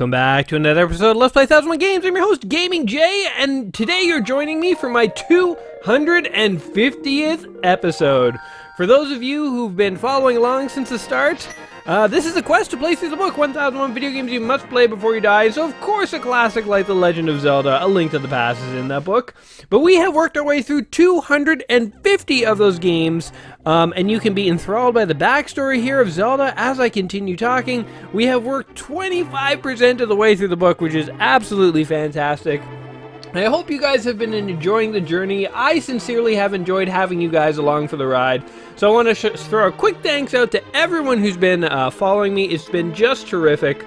Welcome back to another episode of Let's Play 1001 Games. I'm your host, Gaming Jay, and today you're joining me for my 250th episode. For those of you who've been following along since the start, this is a quest to play through the book, 1001 Video Games You Must Play Before You Die. So, of course, a classic like The Legend of Zelda, A Link to the Past is in that book. But we have worked our way through 250 of those games, and you can be enthralled by the backstory here of Zelda as I continue talking. We have worked 25% of the way through the book, which is absolutely fantastic. I hope you guys have been enjoying the journey. I sincerely have enjoyed having you guys along for the ride. So I want to throw a quick thanks out to everyone who's been following me. It's been just terrific.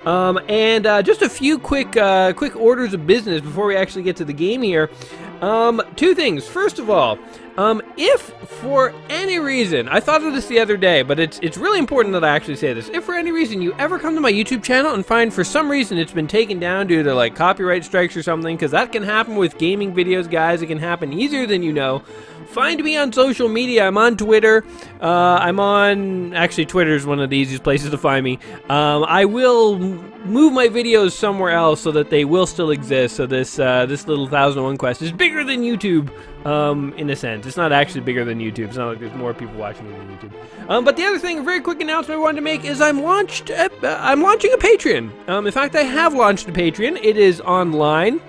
And just a few quick orders of business before we actually get to the game here. Two things. First of all, if for any reason, I thought of this the other day, but it's really important that I actually say this. If for any reason you ever come to my YouTube channel and find for some reason it's been taken down due to like copyright strikes or something, because that can happen with gaming videos, guys. It can happen easier than you know. Find me on social media. I'm on Twitter. Actually, Twitter is one of the easiest places to find me. I will move my videos somewhere else so that they will still exist. So this little 1001 quest is bigger than YouTube, in a sense. It's not actually bigger than YouTube. It's not like there's more people watching it than YouTube. But the other thing, a very quick announcement I wanted to make is I'm launching a Patreon. In fact, I have launched a Patreon. It is online.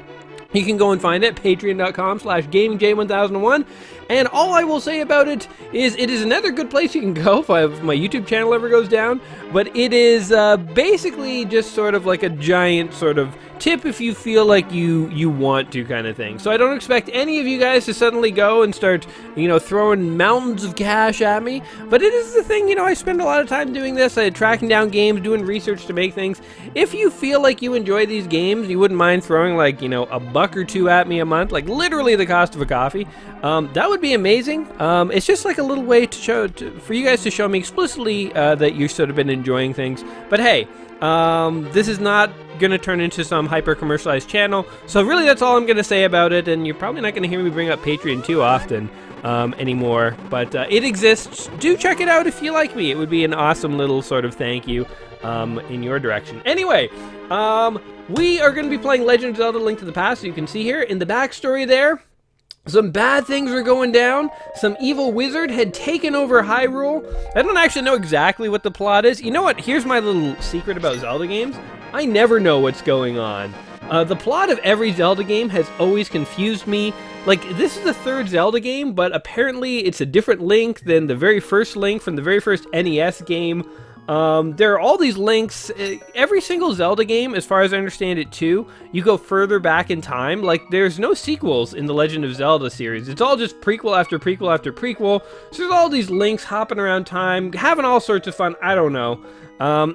You can go and find it, patreon.com/GamingJ1001. And all I will say about it is another good place you can go if my YouTube channel ever goes down. But it is basically just sort of like a giant sort of tip if you feel like you want to kind of thing. So I don't expect any of you guys to suddenly go and start, throwing mountains of cash at me. But it is the thing, I spend a lot of time doing this, tracking down games, doing research to make things. If you feel like you enjoy these games, you wouldn't mind throwing like, a $1 or $2 at me a month, like literally the cost of a coffee. That would be amazing. It's just like a little way for you guys to show me explicitly that you've sort of been enjoying things. But hey, this is not gonna turn into some hyper commercialized channel, so really that's all I'm gonna say about it, and you're probably not gonna hear me bring up Patreon too often anymore, but it exists. Do check it out if you like me. It would be an awesome little sort of thank you in your direction. Anyway, we are gonna be playing Legend of Zelda: Link to the Past. So you can see here in the backstory there, some bad things were going down. Some evil wizard had taken over Hyrule. I don't actually know exactly what the plot is. You know what? Here's my little secret about Zelda games. I never know what's going on. The plot of every Zelda game has always confused me. Like, this is the third Zelda game, but apparently it's a different Link than the very first Link from the very first NES game. There are all these links. Every single Zelda game, as far as I understand it too, you go further back in time. Like, there's no sequels in the Legend of Zelda series. It's all just prequel after prequel after prequel. So there's all these links hopping around time, having all sorts of fun. I don't know.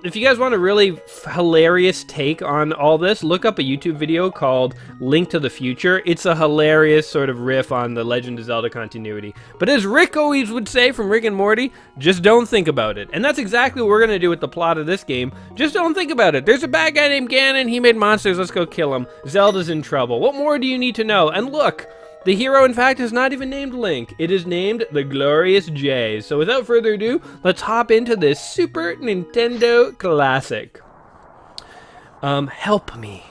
If you guys want a really hilarious take on all this, look up a YouTube video called Link to the Future. It's a hilarious sort of riff on the Legend of Zelda continuity. But as Rick always would say from Rick and Morty, just don't think about it. And that's exactly what we're going to do with the plot of this game. Just don't think about it. There's a bad guy named Ganon. He made monsters. Let's go kill him. Zelda's in trouble. What more do you need to know? And look, the hero, in fact, is not even named Link. It is named the Glorious J. So without further ado, let's hop into this Super Nintendo classic. Help me.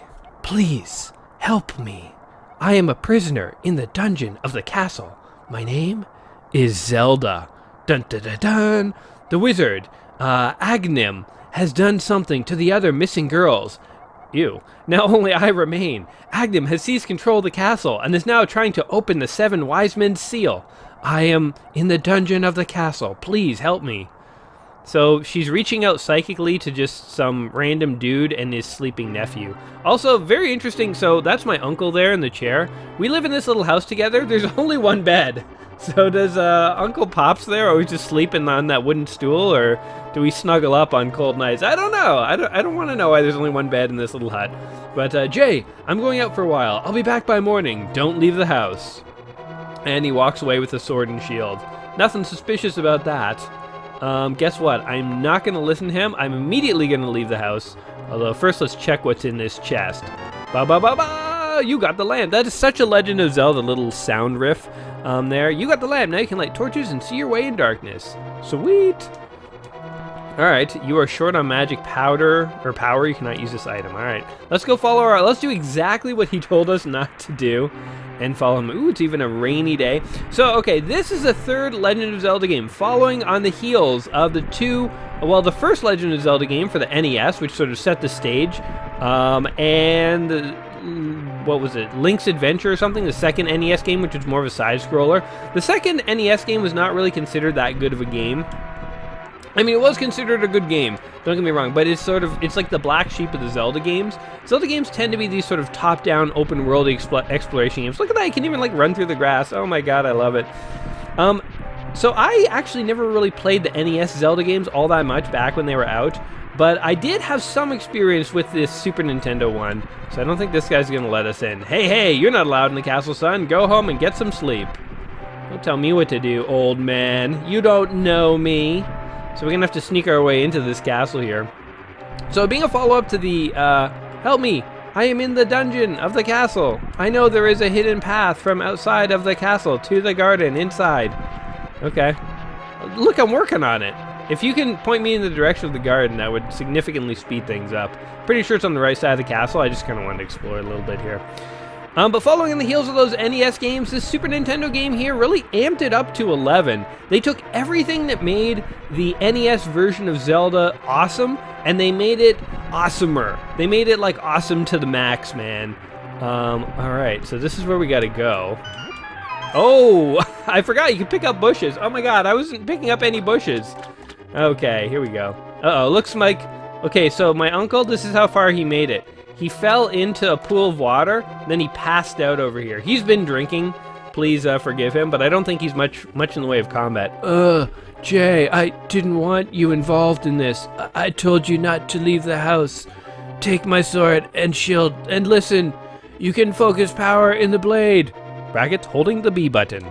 Please, help me. I am a prisoner in the dungeon of the castle. My name is Zelda. Dun dun dun dun. The wizard, Agnim, has done something to the other missing girls. Ew. Now only I remain. Agnim has seized control of the castle and is now trying to open the 7 Wise Men's seal. I am in the dungeon of the castle. Please help me. So she's reaching out psychically to just some random dude and his sleeping nephew. Also, very interesting, so that's my uncle there in the chair. We live in this little house together. There's only one bed. So does Uncle Pops there always just sleeping on that wooden stool, or do we snuggle up on cold nights? I don't know. I don't want to know why there's only one bed in this little hut. But Jay, I'm going out for a while. I'll be back by morning. Don't leave the house. And he walks away with a sword and shield. Nothing suspicious about that. Guess what? I'm not going to listen to him. I'm immediately going to leave the house. Although first let's check what's in this chest. Ba ba ba ba! You got the lamp. That is such a Legend of Zelda little sound riff. There. You got the lamp. Now you can light torches and see your way in darkness. Sweet. All right, you are short on magic powder or power. You cannot use this item. All right, let's go follow our. Let's do exactly what he told us not to do, and follow him. Ooh, it's even a rainy day. So, okay, this is the third Legend of Zelda game, following on the heels of the two. Well, the first Legend of Zelda game for the NES, which sort of set the stage, and what was it? Link's Adventure or something, the second NES game, which was more of a side-scroller. The second NES game was not really considered that good of a game. I mean, it was considered a good game, don't get me wrong, but it's like the black sheep of the Zelda games. Zelda games tend to be these sort of top-down, open-world exploration games. Look at that, you can even, like, run through the grass. Oh my god, I love it. So I actually never really played the NES Zelda games all that much back when they were out, but I did have some experience with this Super Nintendo one, so I don't think this guy's gonna let us in. Hey, you're not allowed in the castle, son. Go home and get some sleep. Don't tell me what to do, old man. You don't know me. So we're gonna have to sneak our way into this castle here. So being a follow-up to the, help me, I am in the dungeon of the castle. I know there is a hidden path from outside of the castle to the garden inside. Okay. Look, I'm working on it. If you can point me in the direction of the garden, that would significantly speed things up. Pretty sure it's on the right side of the castle. I just kind of wanted to explore a little bit here. But following on the heels of those NES games, this Super Nintendo game here really amped it up to 11. They took everything that made the NES version of Zelda awesome, and they made it awesomer. They made it, like, awesome to the max, man. Alright, so this is where we gotta go. Oh, I forgot you can pick up bushes. Oh my god, I wasn't picking up any bushes. Okay, here we go. Uh-oh, looks like... Okay, so my uncle, this is how far he made it. He fell into a pool of water, then he passed out over here. He's been drinking. Please forgive him, but I don't think he's much in the way of combat. Jay, I didn't want you involved in this. I told you not to leave the house. Take my sword and shield, and listen. You can focus power in the blade. Brackets holding the B button.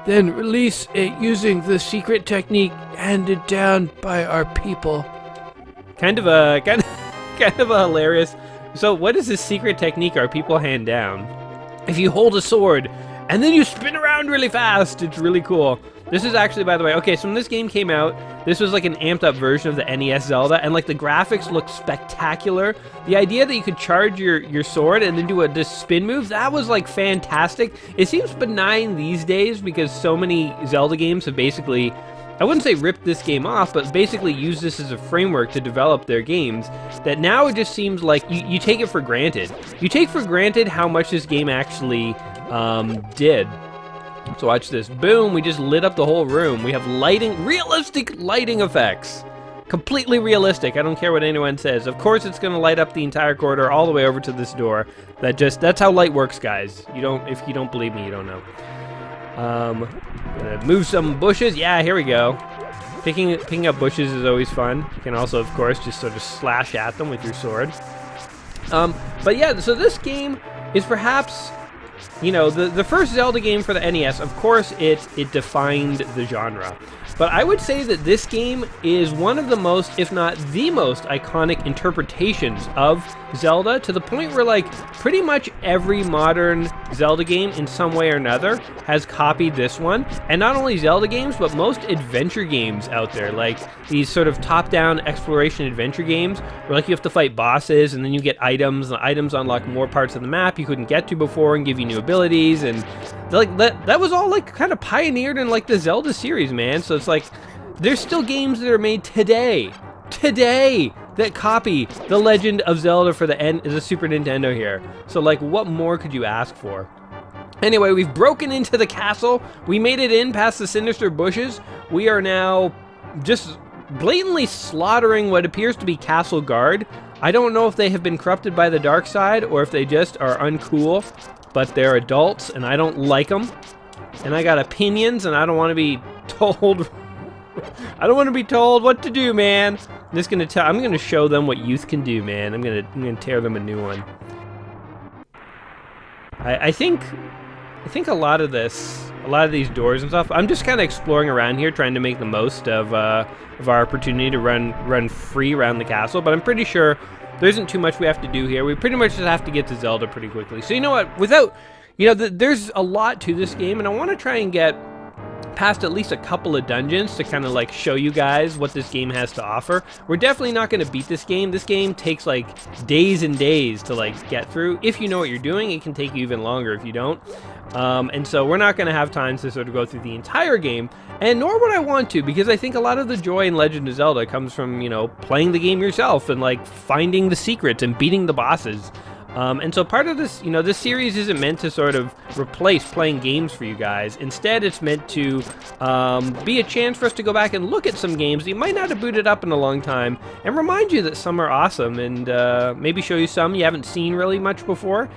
Then release it using the secret technique handed down by our people. Kind of a hilarious. So what is this secret technique our people hand down? If you hold a sword and then you spin around really fast, it's really cool. This is actually, by the way, okay, so when this game came out, this was like an amped up version of the NES Zelda, and like the graphics looked spectacular. The idea that you could charge your sword and then do this spin move, that was like fantastic. It seems benign these days because so many Zelda games have basically, I wouldn't say ripped this game off, but basically used this as a framework to develop their games, that now it just seems like you take it for granted. You take for granted how much this game actually did. So watch this. Boom, we just lit up the whole room. We have lighting, realistic lighting effects. Completely realistic. I don't care what anyone says. Of course it's gonna light up the entire corridor all the way over to this door. That's how light works, guys. If you don't believe me, you don't know. Gonna move some bushes. Yeah, here we go. Picking up bushes is always fun. You can also, of course, just sort of slash at them with your sword. But yeah, so this game is perhaps, you know, the first Zelda game for the NES. Of course, it defined the genre. But I would say that this game is one of the most, if not the most, iconic interpretations of Zelda, to the point where, like, pretty much every modern Zelda game in some way or another has copied this one. And not only Zelda games, but most adventure games out there, like these sort of top-down exploration adventure games, where, like, you have to fight bosses, and then you get items, and the items unlock more parts of the map you couldn't get to before and give you new abilities, and like that was all, like, kind of pioneered in, like, the Zelda series, man. So it's like, there's still games that are made today, that copy The Legend of Zelda for the Super Nintendo here. So, like, what more could you ask for? Anyway, we've broken into the castle. We made it in past the sinister bushes. We are now just blatantly slaughtering what appears to be castle guard. I don't know if they have been corrupted by the dark side or if they just are uncool, but they're adults and I don't like them. And I got opinions and I don't want to be told I don't want to be told what to do, man. I'm gonna show them what youth can do, man. I'm gonna tear them a new one. I think a lot of these doors and stuff, I'm just kind of exploring around here, trying to make the most of our opportunity to run free around the castle. But I'm pretty sure there isn't too much we have to do here. We pretty much just have to get to Zelda pretty quickly. So you know what? There's a lot to this game, and I want to try and get past at least a couple of dungeons to kind of like show you guys what this game has to offer. We're definitely not going to beat this game. This game takes like days and days to like get through. If you know what you're doing, it can take you even longer if you don't. And so we're not going to have time to sort of go through the entire game, and nor would I want to, because I think a lot of the joy in Legend of Zelda comes from, you know, playing the game yourself and like finding the secrets and beating the bosses. And so part of this, you know, this series isn't meant to sort of replace playing games for you guys. Instead, it's meant to be a chance for us to go back and look at some games that you might not have booted up in a long time and remind you that some are awesome, and maybe show you some you haven't seen really much before,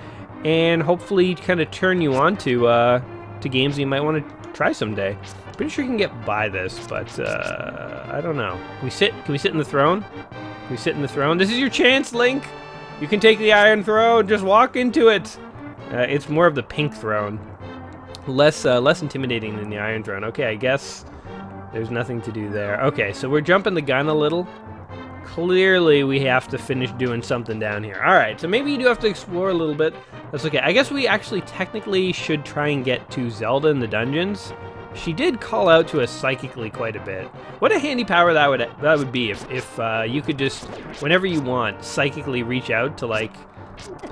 and hopefully kind of turn you on to games that you might want to try someday. Pretty sure you can get by this, but I don't know. Can we sit in the throne? Can we sit in the throne? This is your chance, Link! You can take the Iron Throne, just walk into it. It's more of the pink throne. Less intimidating than the Iron Throne. Okay, I guess there's nothing to do there. Okay, so we're jumping the gun a little. Clearly, we have to finish doing something down here. All right, so maybe you do have to explore a little bit. That's okay. I guess we actually technically should try and get to Zelda in the dungeons. She did call out to us psychically quite a bit. What a handy power that would be if you could just, whenever you want, psychically reach out to, like,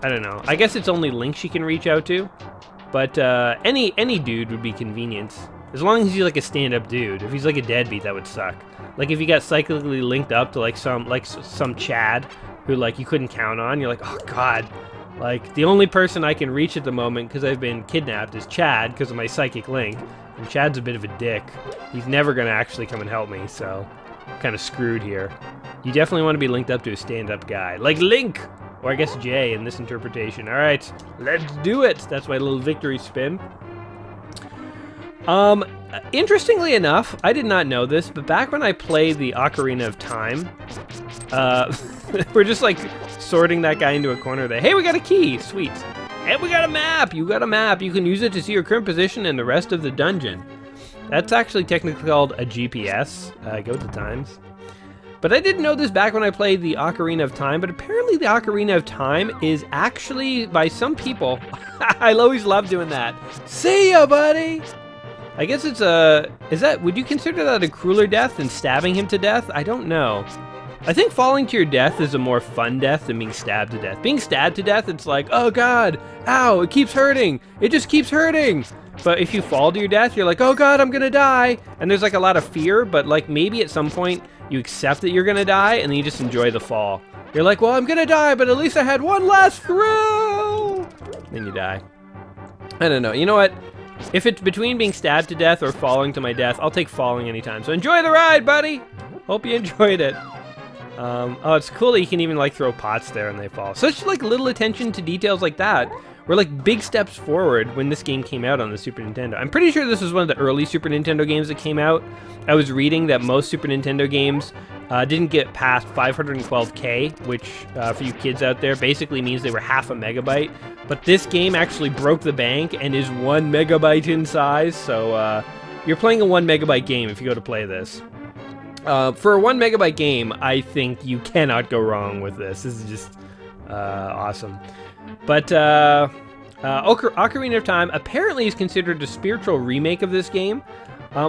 I don't know. I guess it's only Link she can reach out to, but any dude would be convenient. As long as he's like a stand-up dude. If he's like a deadbeat, that would suck. Like if you got psychically linked up to like some Chad who like you couldn't count on, you're like, oh god. Like the only person I can reach at the moment because I've been kidnapped is Chad because of my psychic link. And Chad's a bit of a dick. He's never gonna actually come and help me, so I'm kind of screwed here. You definitely want to be linked up to a stand-up guy, like Link, or I guess Jay in this interpretation. All right, let's do it. That's my little victory spin. Interestingly enough, I did not know this, but back when I played the Ocarina of Time, we're just like sorting that guy into a corner there. Hey, we got a key, sweet. And we got a map! You got a map. You can use it to see your current position and the rest of the dungeon. That's actually technically called a GPS. Go to times. But I didn't know this back when I played the Ocarina of Time, but apparently the Ocarina of Time is actually, by some people, I always love doing that. See ya, buddy! I guess it's would you consider that a crueler death than stabbing him to death? I don't know. I think falling to your death is a more fun death than being stabbed to death. Being stabbed to death, it's like, oh god, ow, it keeps hurting. It just keeps hurting. But if you fall to your death, you're like, oh god, I'm gonna die. And there's like a lot of fear, but like maybe at some point you accept that you're gonna die and then you just enjoy the fall. You're like, well, I'm gonna die, but at least I had one last thrill. Then you die. I don't know. You know what? If it's between being stabbed to death or falling to my death, I'll take falling anytime. So enjoy the ride, buddy. Hope you enjoyed it. Oh, it's cool that you can even like throw pots there and they fall. Such like little attention to details like that were like big steps forward when this game came out on the Super Nintendo. I'm pretty sure this was one of the early Super Nintendo games that came out. I was reading that most Super Nintendo games didn't get past 512K, which for you kids out there basically means they were half a megabyte. But this game actually broke the bank and is 1 megabyte in size. So you're playing a 1 megabyte game if you go to play this. For a 1 megabyte game, I think you cannot go wrong with this. This is just awesome. But Ocarina of Time apparently is considered a spiritual remake of this game,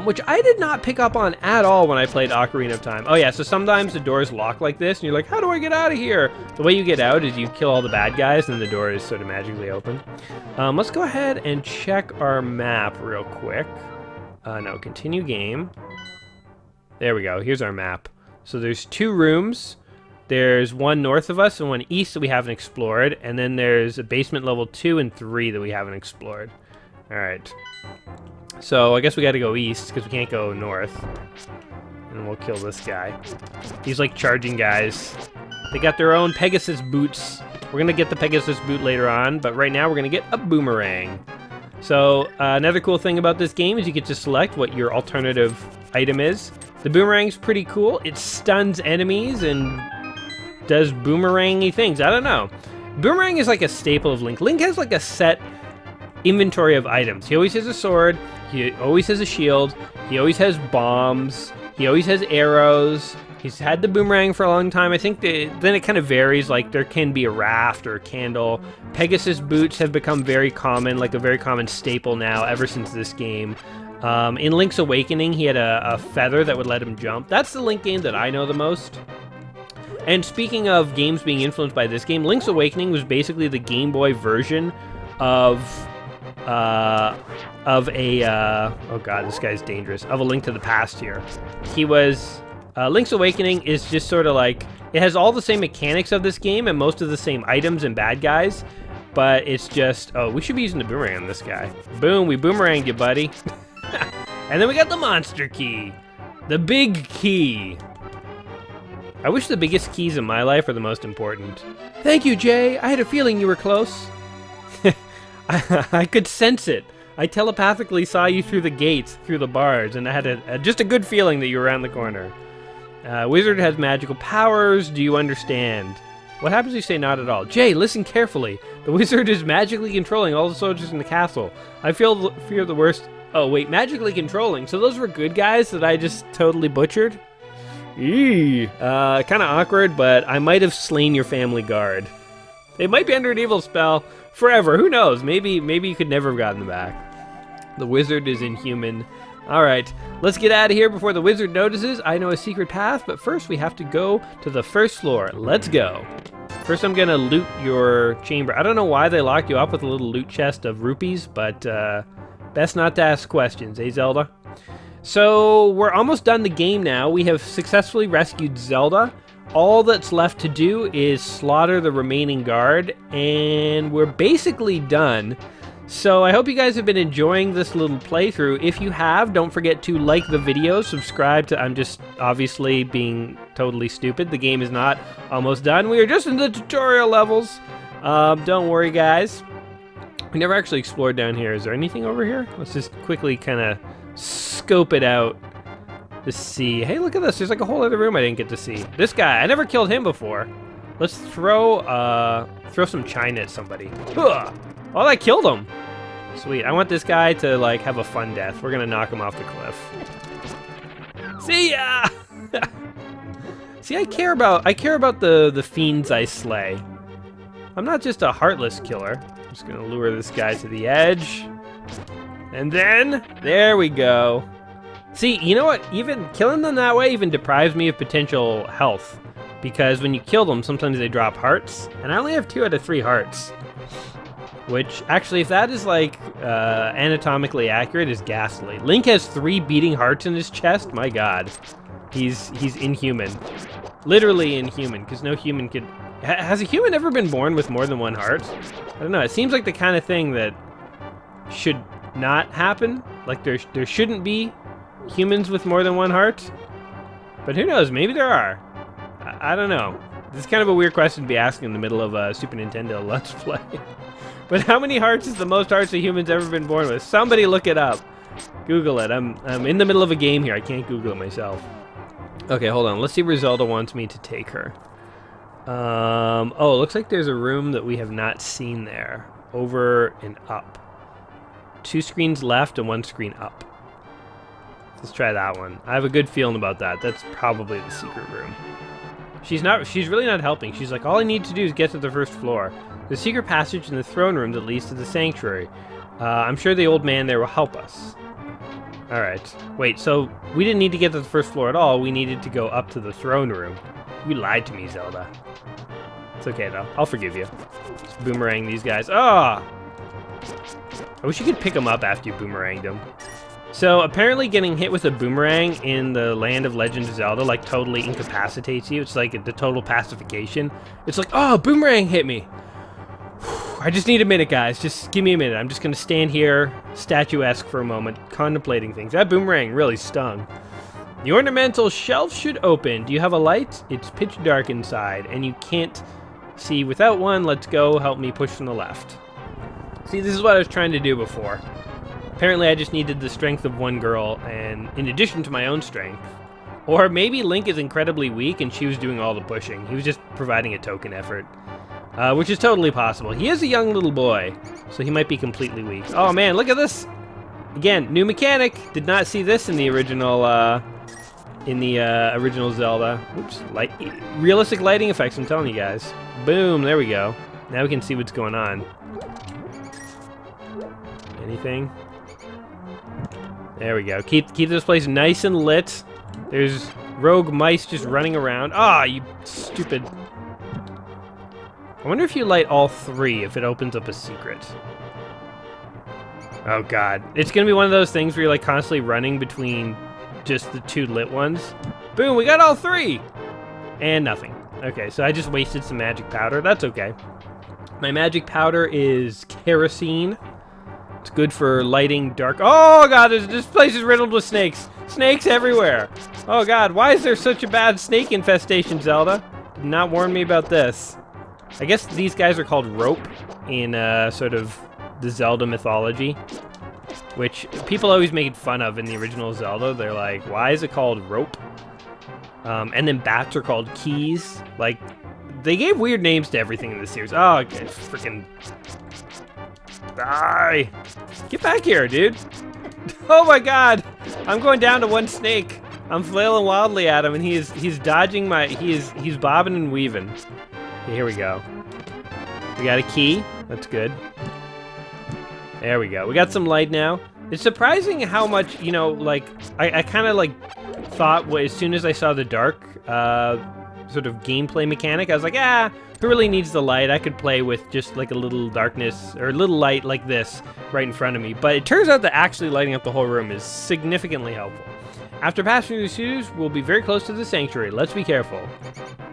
which I did not pick up on at all when I played Ocarina of Time. Oh yeah, so sometimes the doors lock like this, and you're like, how do I get out of here? The way you get out is you kill all the bad guys, and the door is sort of magically open. Let's go ahead and check our map real quick. No, continue game. There we go. Here's our map. So there's 2 rooms. There's one north of us and one east that we haven't explored. And then there's a basement level 2 and 3 that we haven't explored. All right. So I guess we got to go east because we can't go north. And we'll kill this guy. He's like charging guys. They got their own Pegasus boots. We're going to get the Pegasus boot later on. But right now we're going to get a boomerang. So another cool thing about this game is you get to select what your alternative item is. The boomerang's pretty cool. It stuns enemies and does boomerangy things. I don't know. Boomerang is like a staple of Link. Link has like a set inventory of items. He always has a sword. He always has a shield. He always has bombs. He always has arrows. He's had the boomerang for a long time. I think then it kind of varies. Like there can be a raft or a candle. Pegasus boots have become very common, like a very common staple now ever since this game. In Link's Awakening, he had a feather that would let him jump. That's the Link game that I know the most. And speaking of games being influenced by this game, Link's Awakening was basically the Game Boy version of a oh god, this guy's dangerous. Of A Link to the Past here. He was Link's Awakening is just sort of like, it has all the same mechanics of this game and most of the same items and bad guys, but it's just, oh, we should be using the boomerang on this guy. Boom, we boomeranged you, buddy. And then we got the monster key. The big key. I wish the biggest keys in my life are the most important. Thank you, Jay. I had a feeling you were close. I could sense it. I telepathically saw you through the gates, through the bars, and I had just a good feeling that you were around the corner. Wizard has magical powers. Do you understand? What happens if you say not at all? Jay, listen carefully. The wizard is magically controlling all the soldiers in the castle. I fear the worst. Oh, wait, magically controlling. So those were good guys that I just totally butchered? Kind of awkward, but I might have slain your family guard. They might be under an evil spell forever. Who knows? Maybe you could never have gotten them back. The wizard is inhuman. All right, let's get out of here before the wizard notices. I know a secret path, but first we have to go to the first floor. Let's go. First, I'm gonna loot your chamber. I don't know why they locked you up with a little loot chest of rupees, but best not to ask questions, eh, Zelda? So we're almost done the game now. We have successfully rescued Zelda. All that's left to do is slaughter the remaining guard, and we're basically done. So I hope you guys have been enjoying this little playthrough. If you have, don't forget to like the video, subscribe to... I'm just obviously being totally stupid. The game is not almost done. We are just in the tutorial levels. Don't worry, guys. We never actually explored down here. Is there anything over here? Let's just quickly kind of scope it out to see. Hey, look at this. There's like a whole other room I didn't get to see. This guy, I never killed him before. Let's throw some china at somebody. Ugh. Oh, that killed him. Sweet. I want this guy to like have a fun death. We're gonna knock him off the cliff. See ya. See, I care about the fiends I slay. I'm not just a heartless killer. I'm just gonna lure this guy to the edge. And then, there we go. See, you know what? Even killing them that way even deprives me of potential health. Because when you kill them, sometimes they drop hearts. And I only have 2 out of 3 hearts. Which, actually, if that is, like, anatomically accurate, is ghastly. Link has 3 beating hearts in his chest? My god. He's inhuman. Literally inhuman, because no human could... Has a human ever been born with more than 1 heart? I don't know. It seems like the kind of thing that should not happen. Like, there shouldn't be humans with more than 1 heart. But who knows? Maybe there are. I don't know. This is kind of a weird question to be asking in the middle of a Super Nintendo Let's Play. But how many hearts is the most hearts a human's ever been born with? Somebody look it up. Google it. I'm in the middle of a game here. I can't Google it myself. Okay, hold on. Let's see where Zelda wants me to take her. Oh, it looks like there's a room that we have not seen there. Over and up. 2 screens left and 1 screen up. Let's try that one. I have a good feeling about that. That's probably the secret room. She's really not helping. She's like, all I need to do is get to the first floor. The secret passage in the throne room that leads to the sanctuary. I'm sure the old man there will help us. Alright. Wait, so we didn't need to get to the first floor at all. We needed to go up to the throne room. You lied to me, Zelda. It's okay, though. I'll forgive you. Just boomerang these guys. Ah! I wish you could pick them up after you boomeranged them. So, apparently getting hit with a boomerang in the Land of Legend of Zelda, like, totally incapacitates you. It's like the total pacification. It's like, oh, boomerang hit me. I just need a minute, guys. Just give me a minute. I'm just going to stand here, statuesque for a moment, contemplating things. That boomerang really stung. The ornamental shelf should open. Do you have a light? It's pitch dark inside, and you can't see without one. Let's go. Help me push from the left. See, this is what I was trying to do before. Apparently, I just needed the strength of one girl, and in addition to my own strength. Or maybe Link is incredibly weak, and she was doing all the pushing. He was just providing a token effort. Which is totally possible. He is a young little boy, so he might be completely weak. Oh man, look at this! Again, new mechanic. Did not see this in the original, original Zelda. Oops, realistic lighting effects. I'm telling you guys. Boom, there we go. Now we can see what's going on. Anything? There we go. Keep this place nice and lit. There's rogue mice just running around. Ah, you stupid. I wonder if you light all 3, if it opens up a secret. Oh god. It's gonna be one of those things where you're like constantly running between just the 2 lit ones. Boom, we got all 3! And nothing. Okay, so I just wasted some magic powder. That's okay. My magic powder is kerosene. It's good for lighting dark. Oh god, this place is riddled with snakes. Snakes everywhere. Oh god, why is there such a bad snake infestation, Zelda? Did not warn me about this. I guess these guys are called rope in sort of the Zelda mythology, which people always make fun of in the original Zelda. They're like, why is it called rope? And then bats are called keys. Like, they gave weird names to everything in this series. Oh, okay, freaking die! Get back here, dude! Oh my god! I'm going down to 1 snake. I'm flailing wildly at him, and he's dodging my. He's bobbing and weaving. Okay, here we go. We got a key. That's good. There we go. We got some light now. It's surprising how much, you know, like, I kind of, like, thought, well, as soon as I saw the dark, sort of gameplay mechanic, I was like, who really needs the light? I could play with just, like, a little darkness, or a little light like this right in front of me. But it turns out that actually lighting up the whole room is significantly helpful. After passing through the sewers, we'll be very close to the sanctuary. Let's be careful.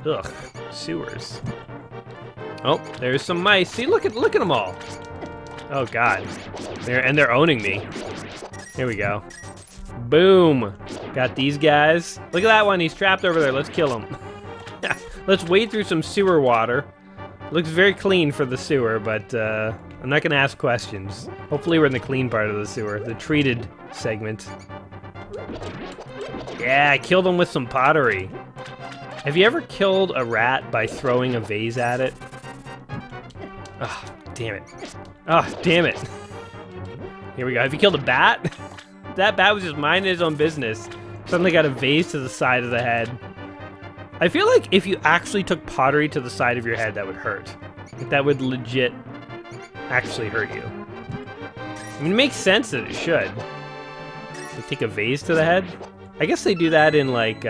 Ugh, sewers. Oh, there's some mice. See, look at them all. Oh god, they're owning me. Here we go. Boom. Got these guys. Look at that one. He's trapped over there. Let's kill him. Let's wade through some sewer water. Looks very clean for the sewer, but I'm not gonna ask questions. Hopefully we're in the clean part of the sewer, the treated segment. Yeah, I killed him with some pottery. Have you ever killed a rat by throwing a vase at it? Oh, damn it. Oh, damn it. Here we go. Have you killed a bat? That bat was just minding his own business. Suddenly got a vase to the side of the head. I feel like if you actually took pottery to the side of your head, that would hurt. Like, that would legit actually hurt you. I mean, it makes sense that it should. They take a vase to the head? I guess they do that in, like,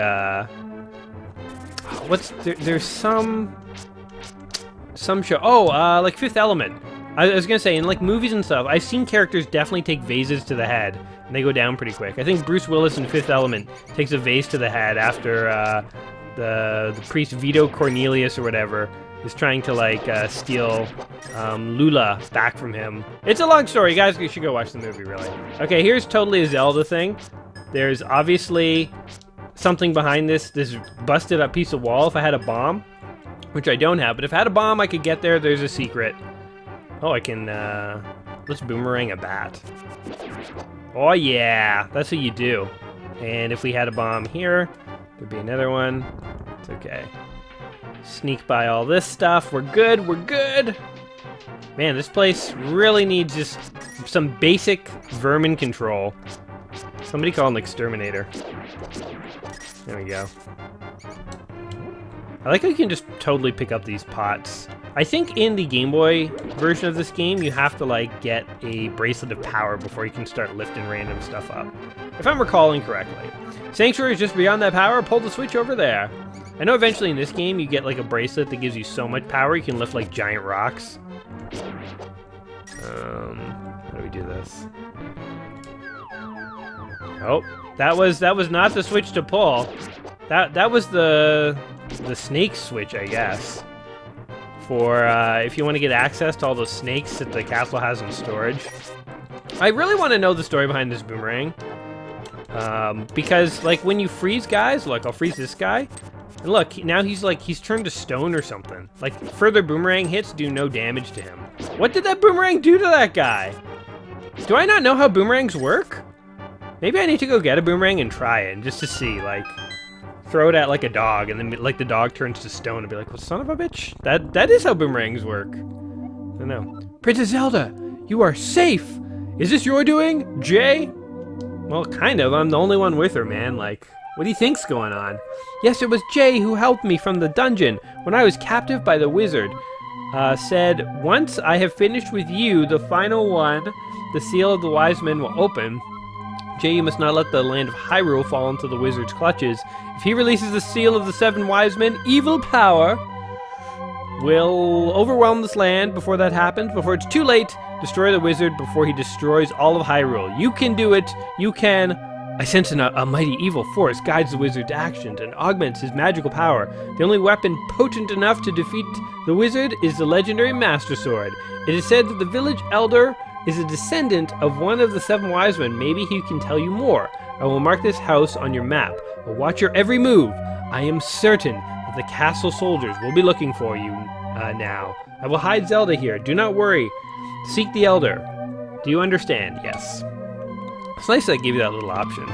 there's some show. Oh, like Fifth Element. I was gonna say, in like movies and stuff, I've seen characters definitely take vases to the head, and they go down pretty quick. I think Bruce Willis in Fifth Element takes a vase to the head after the priest Vito Cornelius or whatever is trying to like steal Lula back from him. It's a long story, you guys should go watch the movie, really. Okay, here's totally a Zelda thing. There's obviously something behind this busted up piece of wall. If I had a bomb, which I don't have, but if I had a bomb, I could get there. There's a secret. Oh, I can, let's boomerang a bat. Oh yeah, that's what you do. And if we had a bomb here, there'd be another one. It's okay. Sneak by all this stuff. We're good, we're good. Man, this place really needs just some basic vermin control. Somebody call an exterminator. There we go. I like how you can just totally pick up these pots. I think in the Game Boy version of this game, you have to like get a bracelet of power before you can start lifting random stuff up. If I'm recalling correctly. Sanctuary is just beyond that power, pull the switch over there. I know eventually in this game you get like a bracelet that gives you so much power you can lift like giant rocks. How do we do this? Oh, that was not the switch to pull. That was the snake switch, I guess. For if you want to get access to all those snakes that the castle has in storage. I really want to know the story behind this boomerang. Because like when you freeze guys, look, I'll freeze this guy. And look, now he's turned to stone or something. Like further boomerang hits do no damage to him. What did that boomerang do to that guy? Do I not know how boomerangs work? Maybe I need to go get a boomerang and try it just to see, like, throw it at like a dog and then like the dog turns to stone and be like, well, son of a bitch, that is how boomerangs work. I don't know. Princess Zelda, you are safe. Is this your doing, Jay? Well, kind of. I'm the only one with her, man. Like, what do you think's going on? Yes, it was Jay who helped me from the dungeon when I was captive by the wizard. Said, once I have finished with you, the final one, the seal of the wise men will open. Jay, you must not let the land of Hyrule fall into the wizard's clutches. If he releases the seal of the 7 wise men, evil power will overwhelm this land before that happens. Before it's too late, destroy the wizard before he destroys all of Hyrule. You can do it. You can. I sense a mighty evil force guides the wizard's actions and augments his magical power. The only weapon potent enough to defeat the wizard is the legendary Master Sword. It is said that the village elder is a descendant of one of the 7 wise men. Maybe he can tell you more. I will mark this house on your map. I'll watch your every move. I am certain that the castle soldiers will be looking for you now. I will hide Zelda here. Do not worry. Seek the elder. Do you understand? Yes. It's nice that I gave you that little option.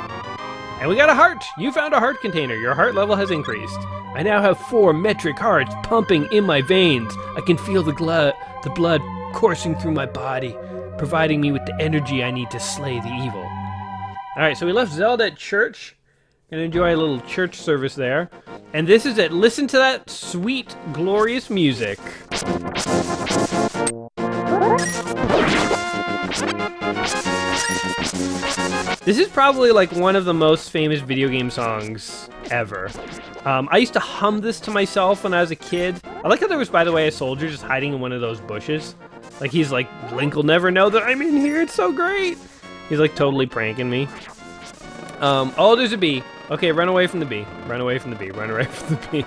And we got a heart! You found a heart container. Your heart level has increased. I now have 4 metric hearts pumping in my veins. I can feel the blood coursing through my body, providing me with the energy I need to slay the evil. Alright, so we left Zelda at church. Gonna enjoy a little church service there. And this is it. Listen to that sweet, glorious music. This is probably like one of the most famous video game songs ever. I used to hum this to myself when I was a kid. I like how there was, by the way, a soldier just hiding in one of those bushes. Like he's like, Link will never know that I'm in here, it's so great. He's like totally pranking me. Oh, there's a bee. Okay, run away from the bee. Run away from the bee. Run away from the bee.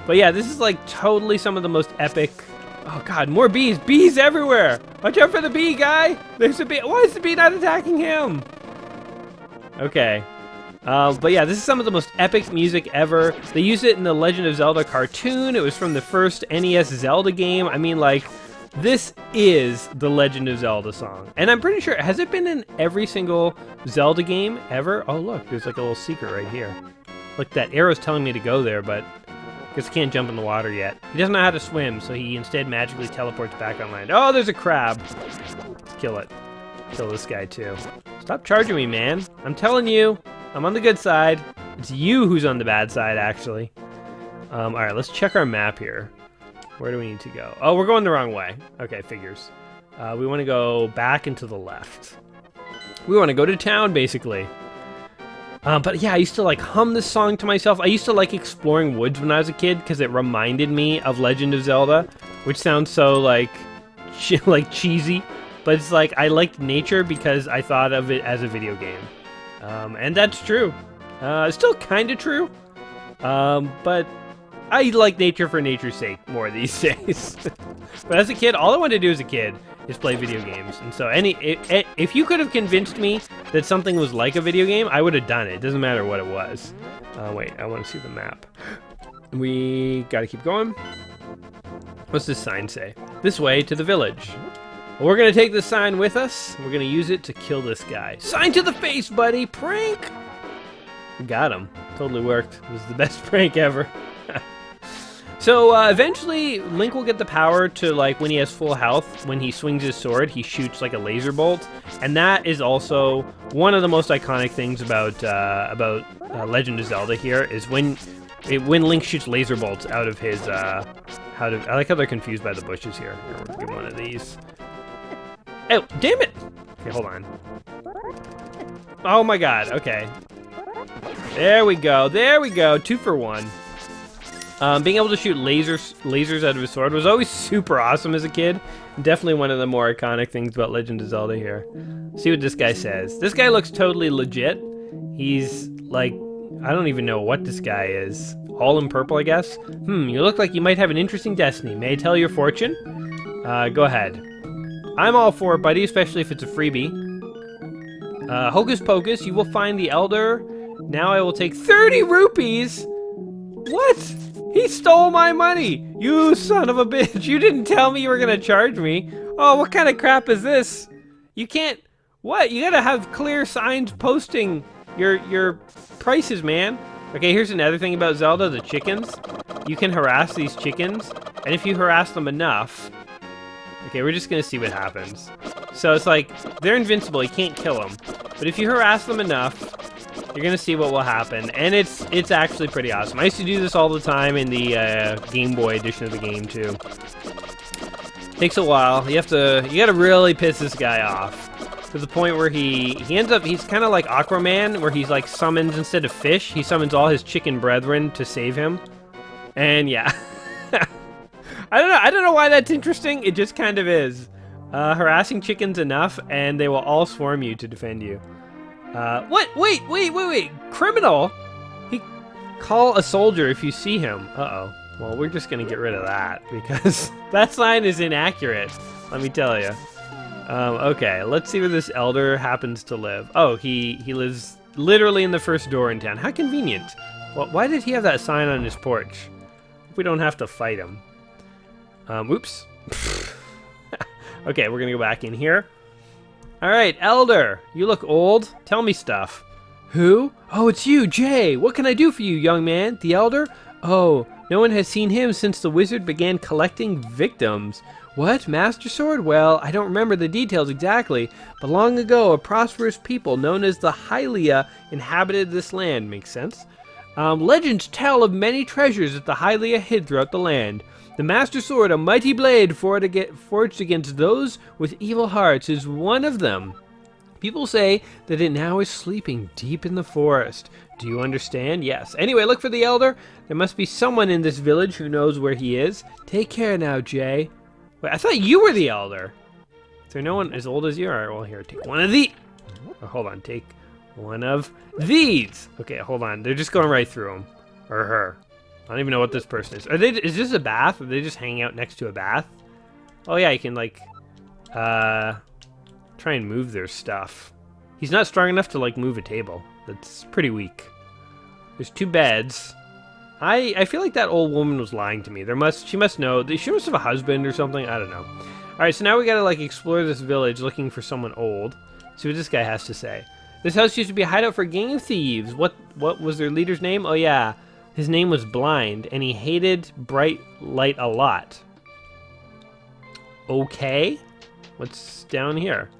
But yeah, this is like totally some of the most epic. Oh god, more bees! Bees everywhere! Watch out for the bee, guy! There's a bee. Why is the bee not attacking him? Okay. But yeah, this is some of the most epic music ever. They used it in the Legend of Zelda cartoon. It was from the first NES Zelda game. I mean, like, this is the Legend of Zelda song. And I'm pretty sure, has it been in every single Zelda game ever? Oh look, there's like a little secret right here. Look, that arrow's telling me to go there, but I guess I can't jump in the water yet. He doesn't know how to swim, so he instead magically teleports back on land. Oh, there's a crab. Let's kill it. Kill this guy too. Stop charging me, man. I'm telling you, I'm on the good side. It's you who's on the bad side, actually. Alright, let's check our map here. Where do we need to go? Oh, we're going the wrong way. Okay, figures. We want to go back and to the left. We want to go to town, basically. But yeah, I used to like hum this song to myself. I used to like exploring woods when I was a kid because it reminded me of Legend of Zelda, which sounds so like cheesy. But it's like I liked nature because I thought of it as a video game. And that's true. It's still kind of true. But I like nature for nature's sake more these days. But as a kid, all I wanted to do as a kid is play video games. And so if you could have convinced me that something was like a video game, I would have done it. It doesn't matter what it was. Wait, I want to see the map. We got to keep going. What's this sign say? This way to the village. Well, we're going to take this sign with us. We're going to use it to kill this guy. Sign to the face, buddy! Prank! We got him. Totally worked. It was the best prank ever. So eventually, Link will get the power to, like, when he has full health, when he swings his sword, he shoots like a laser bolt, and that is also one of the most iconic things about Legend of Zelda here is when Link shoots laser bolts out of his I like how they're confused by the bushes here. Here, we'll give one of these. Oh, damn it! Okay, hold on. Oh my god. Okay. There we go. There we go. 2 for 1. Being able to shoot lasers out of his sword was always super awesome as a kid. Definitely one of the more iconic things about Legend of Zelda here. See what this guy says. This guy looks totally legit. He's like, I don't even know what this guy is. All in purple, I guess. You look like you might have an interesting destiny. May I tell your fortune? Go ahead. I'm all for it, buddy, especially if it's a freebie. Hocus pocus, you will find the elder. Now I will take 30 rupees. What? He stole my money! You son of a bitch! You didn't tell me you were gonna charge me! Oh, what kind of crap is this? You can't... What? You gotta have clear signs posting your prices, man. Okay, here's another thing about Zelda, the chickens. You can harass these chickens, and if you harass them enough... Okay, we're just gonna see what happens. So it's like, they're invincible, you can't kill them. But if you harass them enough... You're gonna see what will happen, and it's actually pretty awesome. I used to do this all the time in the Game Boy edition of the game too. Takes a while. You gotta really piss this guy off. to the point where he ends up, he's kind of like Aquaman, where he's like summons, instead of fish, he summons all his chicken brethren to save him. And yeah. I don't know why that's interesting. It just kind of is. Harassing chickens enough, and they will all swarm you to defend you. What? Wait. Criminal? Call a soldier if you see him. Uh-oh. Well, we're just gonna get rid of that, because that sign is inaccurate, let me tell you. Okay, let's see where this elder happens to live. Oh, he lives literally in the first door in town. How convenient. Well, why did he have that sign on his porch? We don't have to fight him. Oops. Okay, we're gonna go back in here. Alright, elder, you look old. Tell me stuff. Who? Oh, it's you, Jay. What can I do for you, young man? The elder? Oh, no one has seen him since the wizard began collecting victims. What? Master Sword? Well, I don't remember the details exactly, but long ago, a prosperous people known as the Hylia inhabited this land. Makes sense? Legends tell of many treasures that the Hylia hid throughout the land. The Master Sword, a mighty blade forged against those with evil hearts, is one of them. People say that it now is sleeping deep in the forest. Do you understand? Yes. Anyway, look for the elder. There must be someone in this village who knows where he is. Take care now, Jay. Wait, I thought you were the elder. Is there no one as old as you? All right, well, here, take one of these. Oh, hold on, take one of these. Okay, hold on. They're just going right through him. Or her. I don't even know what this person is. Is this a bath? Are they just hanging out next to a bath? Oh, yeah, you can, like, try and move their stuff. He's not strong enough to, like, move a table. That's pretty weak. There's 2 beds. I feel like that old woman was lying to me. She must know. She must have a husband or something. I don't know. All right, so now we gotta, like, explore this village looking for someone old. See what this guy has to say. This house used to be a hideout for a gang of thieves. What was their leader's name? Oh, yeah. His name was Blind, and he hated bright light a lot. Okay. What's down here?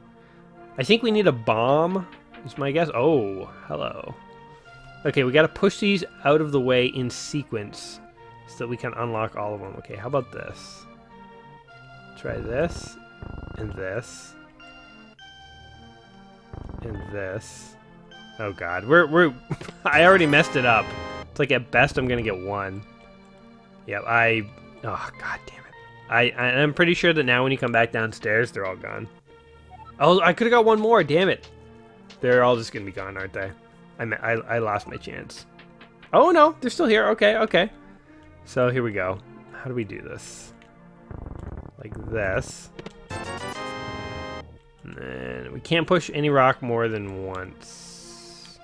I think we need a bomb, is my guess. Oh, hello. Okay, we got to push these out of the way in sequence so that we can unlock all of them. Okay, how about this? Try this, and this, and this. Oh God, I already messed it up. It's like at best I'm gonna get 1. Yeah, oh God damn it. I'm pretty sure that now when you come back downstairs, they're all gone. Oh, I could have got 1 more, damn it. They're all just gonna be gone, aren't they? I lost my chance. Oh no, they're still here. Okay. So here we go. How do we do this? Like this. And then we can't push any rock more than once.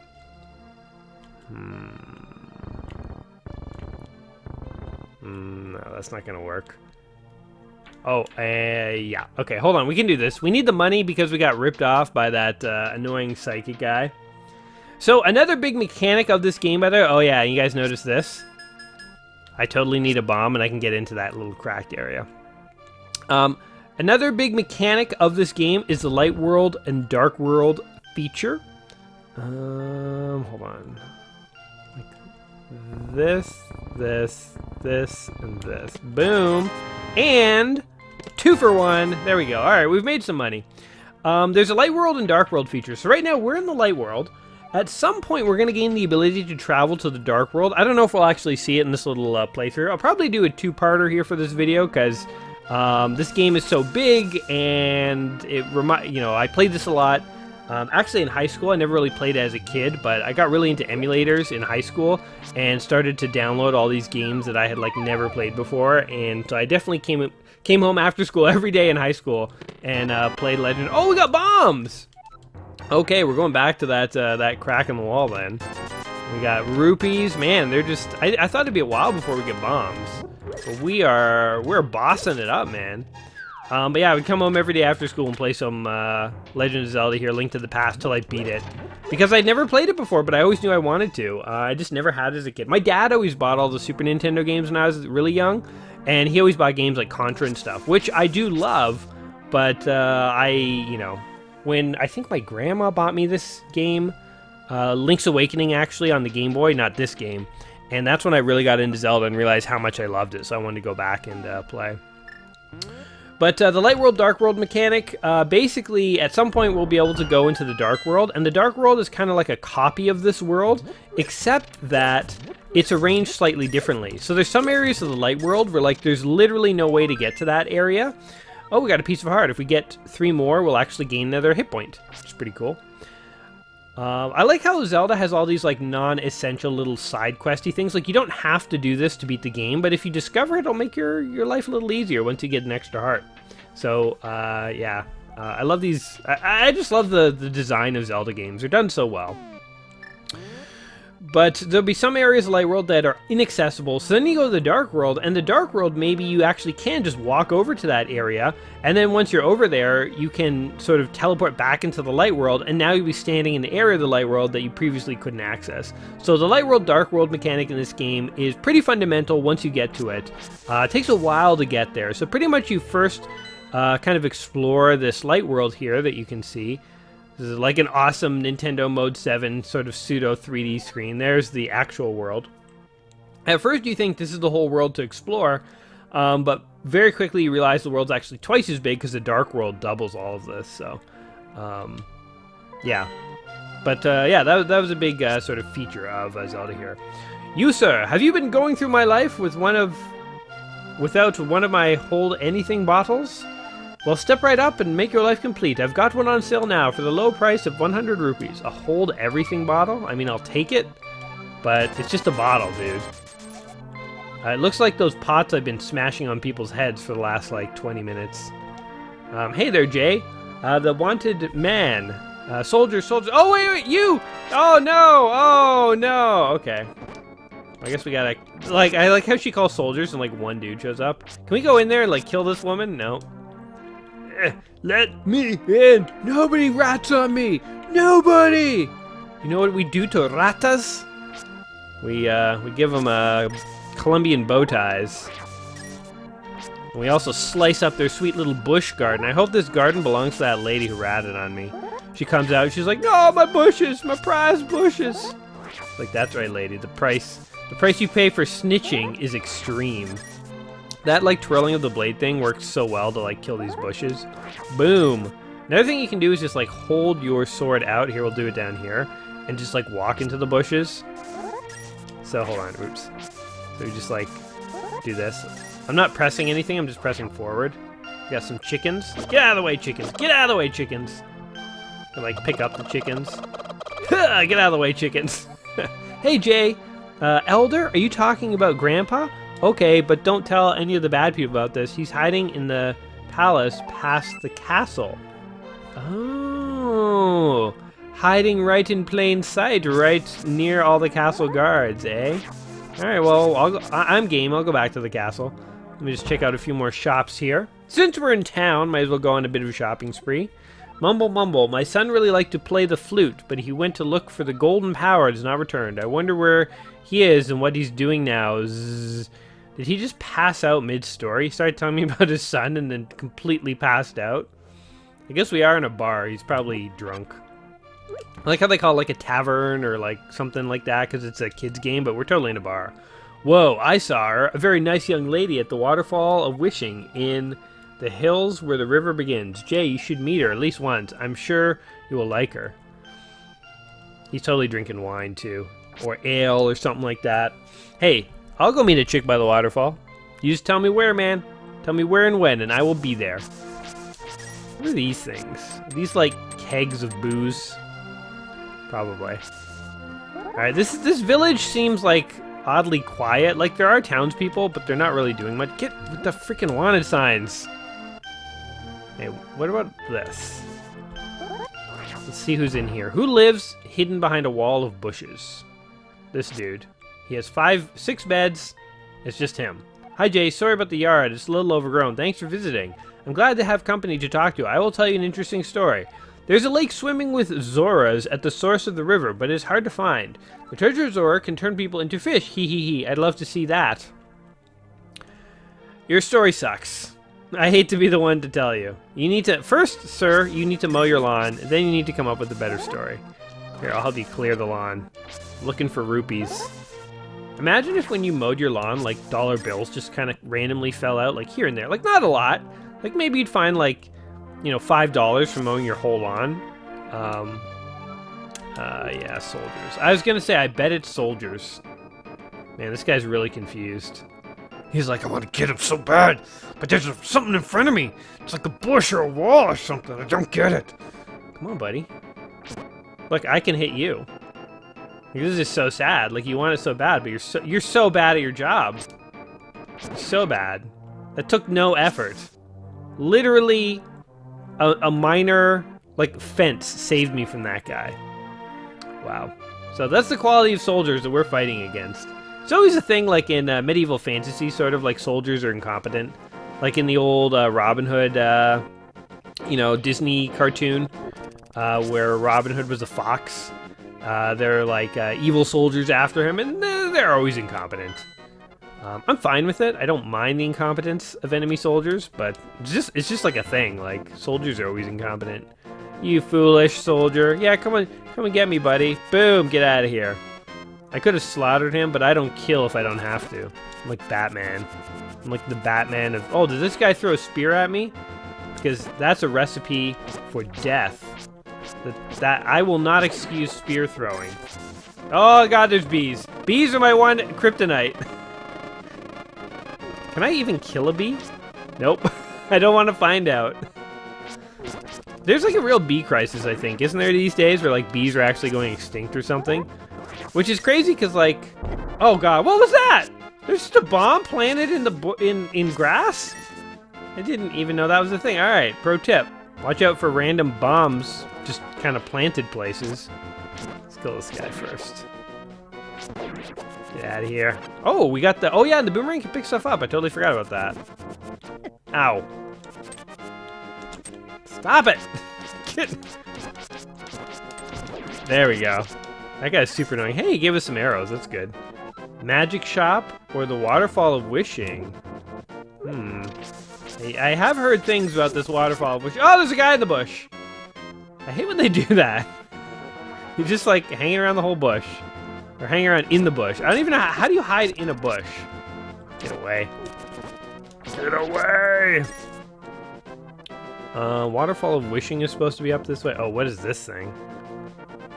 No, that's not gonna work. Oh, yeah. Okay, hold on. We can do this. We need the money because we got ripped off by that annoying psychic guy. So, another big mechanic of this game, by the way. Oh, yeah, you guys notice this? I totally need a bomb, and I can get into that little cracked area. Another big mechanic of this game is the light world and dark world feature. Hold on. Like this, and this. Boom. And 2 for 1. There we go. All right, we've made some money. There's a light world and dark world feature. So right now we're in the light world. At some point we're going to gain the ability to travel to the dark world. I don't know if we'll actually see it in this little playthrough. I'll probably do a 2-parter here for this video because this game is so big and I played this a lot. Actually in high school. I never really played it as a kid, but I got really into emulators in high school and started to download all these games that I had like never played before. And so I definitely came home after school every day in high school and played Legend. Oh, we got bombs! Okay, we're going back to that crack in the wall then. We got rupees. Man, they're just... I thought it'd be a while before we get bombs. But we're bossing it up, man. But yeah, I would come home every day after school and play some Legend of Zelda here, Link to the Past, till I beat it. Because I'd never played it before, but I always knew I wanted to. I just never had it as a kid. My dad always bought all the Super Nintendo games when I was really young, and he always bought games like Contra and stuff, which I do love, but when I think my grandma bought me this game, Link's Awakening actually, on the Game Boy, not this game, and that's when I really got into Zelda and realized how much I loved it, so I wanted to go back and play. But the light world, dark world mechanic, basically at some point we'll be able to go into the dark world, and the dark world is kind of like a copy of this world, except that it's arranged slightly differently. So there's some areas of the light world where like there's literally no way to get to that area. Oh, we got a piece of heart. If we get 3 more, we'll actually gain another hit point, which is pretty cool. I like how Zelda has all these like non-essential little side questy things. Like you don't have to do this to beat the game, but if you discover it, it'll make your life a little easier once you get an extra heart. So yeah, I love these. I just love the design of Zelda games. They're done so well. But there'll be some areas of Light World that are inaccessible, so then you go to the Dark World, and the Dark World, maybe you actually can just walk over to that area, and then once you're over there, you can sort of teleport back into the Light World, and now you'll be standing in the area of the Light World that you previously couldn't access. So the Light World, Dark World mechanic in this game is pretty fundamental once you get to it. It takes a while to get there, so pretty much you first kind of explore this Light World here that you can see. This is like an awesome Nintendo Mode 7 sort of pseudo 3D screen. There's the actual world. At first you think this is the whole world to explore, but very quickly you realize the world's actually twice as big because the Dark World doubles all of this. So, yeah. But yeah, that was a big sort of feature of Zelda here. You, sir, have you been going through my life without one of my hold anything bottles? Well, step right up and make your life complete. I've got one on sale now for the low price of 100 rupees. A hold everything bottle? I mean, I'll take it, but it's just a bottle, dude. It looks like those pots I've been smashing on people's heads for the last, like, 20 minutes. Hey there, Jay. The wanted man. Soldier. Oh, wait, you! Oh, no! Okay. I guess we gotta... Like, I like how she calls soldiers and, like, one dude shows up. Can we go in there and, like, kill this woman? No. Let me in! Nobody rats on me! Nobody! You know what we do to ratas? We give them Colombian bow ties. And we also slice up their sweet little bush garden. I hope this garden belongs to that lady who ratted on me. She comes out, she's like, no, my bushes! My prized bushes! Like, that's right, lady. The price you pay for snitching is extreme. That, like, twirling of the blade thing works so well to, like, kill these bushes. Boom! Another thing you can do is just, like, hold your sword out. Here, we'll do it down here. And just, like, walk into the bushes. So, hold on. Oops. So, you just, like, do this. I'm not pressing anything. I'm just pressing forward. We got some chickens. Get out of the way, chickens! Get out of the way, chickens! And, like, pick up the chickens. Get out of the way, chickens! Hey, Jay! Elder, are you talking about Grandpa? Okay, but don't tell any of the bad people about this. He's hiding in the palace past the castle. Oh, hiding right in plain sight, right near all the castle guards, eh? All right, well, I'm game. I'll go back to the castle. Let me just check out a few more shops here. Since we're in town, might as well go on a bit of a shopping spree. Mumble, mumble. My son really liked to play the flute, but he went to look for the golden power and has not returned. I wonder where he is and what he's doing now. Zzz. Did he just pass out mid-story? He started telling me about his son and then completely passed out. I guess we are in a bar. He's probably drunk. I like how they call it like a tavern or like something like that because it's a kid's game, but we're totally in a bar. Whoa, I saw her. A very nice young lady at the Waterfall of Wishing in the hills where the river begins. Jay, you should meet her at least once. I'm sure you will like her. He's totally drinking wine too. Or ale or something like that. Hey, I'll go meet a chick by the waterfall. You just tell me where, man. Tell me where and when, and I will be there. What are these things? Are these like kegs of booze? Probably. Alright, this village seems like oddly quiet. Like there are townspeople, but they're not really doing much. Get with the freaking wanted signs. Hey, what about this? Let's see who's in here. Who lives hidden behind a wall of bushes? This dude. He has 6 beds. It's just him. Hi, Jay. Sorry about the yard. It's a little overgrown. Thanks for visiting. I'm glad to have company to talk to. I will tell you an interesting story. There's a lake swimming with Zoras at the source of the river, but it's hard to find. The treasure Zora can turn people into fish. Hee hee hee. I'd love to see that. Your story sucks. I hate to be the one to tell you. You need to... First, sir, you need to mow your lawn. Then you need to come up with a better story. Here, I'll help you clear the lawn. Looking for rupees. Imagine if when you mowed your lawn, like, dollar bills just kind of randomly fell out, like, here and there. Like, not a lot. Like, maybe you'd find, like, you know, $5 for mowing your whole lawn. Yeah, soldiers. I was gonna say, I bet it's soldiers. Man, this guy's really confused. He's like, I want to get him so bad, but there's something in front of me. It's like a bush or a wall or something. I don't get it. Come on, buddy. Look, I can hit you. This is just so sad. Like, you want it so bad, but you're so bad at your job. You're so bad. That took no effort. Literally, a minor, like, fence saved me from that guy. Wow. So that's the quality of soldiers that we're fighting against. It's always a thing, like, in medieval fantasy, sort of, like, soldiers are incompetent. Like in the old Robin Hood, you know, Disney cartoon, where Robin Hood was a fox. There are, like, evil soldiers after him, and they're always incompetent. I'm fine with it. I don't mind the incompetence of enemy soldiers, but it's just like a thing. Like, soldiers are always incompetent. You foolish soldier. Yeah, come and get me, buddy. Boom, get out of here. I could have slaughtered him, but I don't kill if I don't have to. I'm like Batman. I'm like the Batman of... Oh, did this guy throw a spear at me? Because that's a recipe for death. That I will not excuse spear throwing. Oh god, there's bees. Bees are my one kryptonite. Can I even kill a bee? Nope. I don't want to find out. There's like a real bee crisis, I think, isn't there these days, where like bees are actually going extinct or something? Which is crazy because, like, oh god, what was that? There's just a bomb planted in the in grass? I didn't even know that was a thing. All right, pro tip: watch out for random bombs, just kind of planted places. Let's kill this guy first. Get out of here. Oh, we got the... Oh yeah, the boomerang can pick stuff up. I totally forgot about that. Ow. Stop it! There we go. That guy's super annoying. Hey, he gave us some arrows. That's good. Magic shop or the waterfall of wishing? I have heard things about this waterfall of wishing. Oh, there's a guy in the bush. I hate when they do that. He's just like hanging around the whole bush. Or hanging around in the bush. I don't even know how do you hide in a bush? Get away. Get away! Waterfall of wishing is supposed to be up this way. Oh, what is this thing?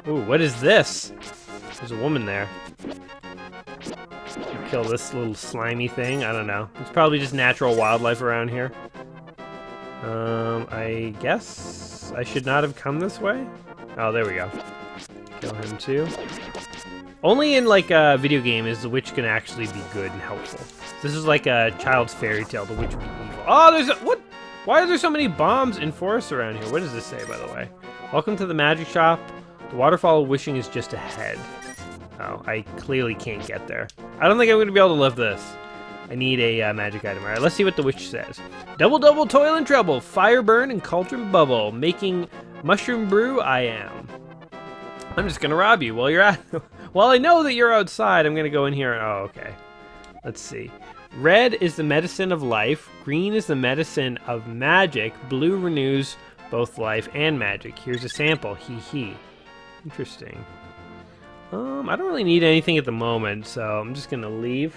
Ooh, what is this? There's a woman there. Kill this little slimy thing. I don't know. It's probably just natural wildlife around here. I guess I should not have come this way. Oh, there we go. Kill him too. Only in like a video game is the witch gonna actually be good and helpful. This is like a child's fairy tale. The witch be evil. Oh, there's a... What? Why are there so many bombs and forests around here? What does this say, by the way? Welcome to the magic shop. The waterfall of wishing is just ahead. Oh, I clearly can't get there. I don't think I'm going to be able to lift this. I need a magic item. All right, let's see what the witch says. Double, double, toil and trouble. Fire burn and cauldron bubble. Making mushroom brew, I am. I'm just going to rob you while you're at... While I know that you're outside, I'm going to go in here. Oh, okay. Let's see. Red is the medicine of life. Green is the medicine of magic. Blue renews both life and magic. Here's a sample. Hee hee. Interesting. I don't really need anything at the moment, so I'm just going to leave.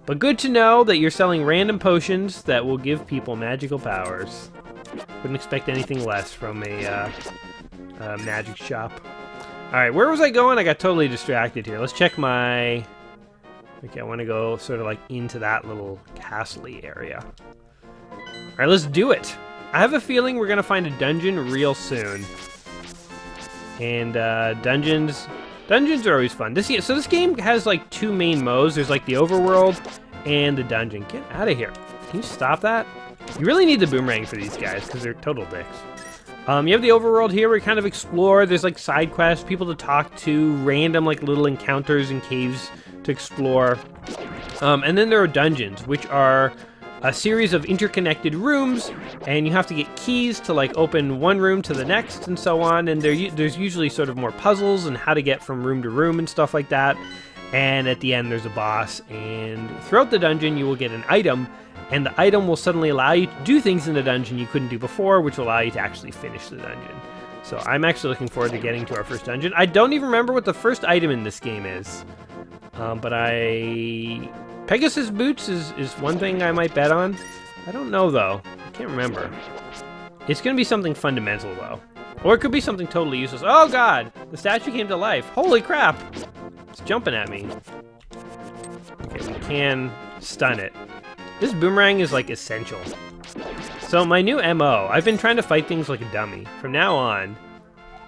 But good to know that you're selling random potions that will give people magical powers. Wouldn't expect anything less from a magic shop. Alright, where was I going? I got totally distracted here. Let's check my... Okay, I want to go sort of like into that little castle-y area. Alright, let's do it. I have a feeling we're going to find a dungeon real soon. And dungeons are always fun. So this game has like two main modes. There's like the overworld and the dungeon. Get out of here. Can you stop that? You really need the boomerang for these guys because they're total dicks. You have the overworld here where you kind of explore. There's like side quests, people to talk to, random like little encounters and caves to explore. And then there are dungeons, which are a series of interconnected rooms, and you have to get keys to like open one room to the next and so on. And there's usually sort of more puzzles and how to get from room to room and stuff like that. And at the end there's a boss, and throughout the dungeon you will get an item, and the item will suddenly allow you to do things in the dungeon you couldn't do before, which will allow you to actually finish the dungeon. So I'm actually looking forward to getting to our first dungeon. I don't even remember what the first item in this game is. But Pegasus boots is one thing I might bet on. I don't know, though. Can't remember. It's gonna be something fundamental, though. Or it could be something totally useless. Oh, God! The statue came to life. Holy crap! It's jumping at me. Okay, we can stun it. This boomerang is, like, essential. So, my new MO, I've been trying to fight things like a dummy. From now on,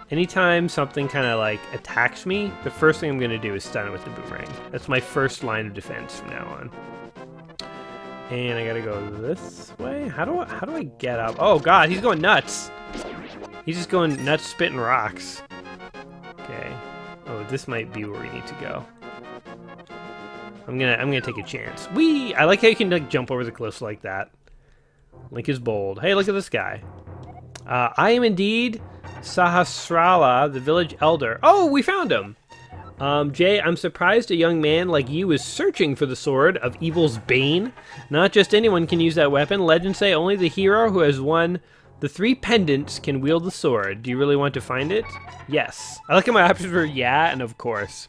anytime something kind of, like, attacks me, the first thing I'm gonna do is stun it with the boomerang. That's my first line of defense from now on. And I gotta go this way? How do I get up? Oh, God, he's going nuts! He's just going nuts, spitting rocks. Okay. Oh, this might be where we need to go. I'm gonna take a chance. Whee! I like how you can like jump over the cliffs like that. Link is bold. Hey, look at this guy. I am indeed Sahasrara, the village elder. Oh, we found him. Jay, I'm surprised a young man like you is searching for the sword of evil's bane. Not just anyone can use that weapon. Legends say only the hero who has won the 3 pendants can wield the sword. Do you really want to find it? Yes. I like how my options were yeah and of course.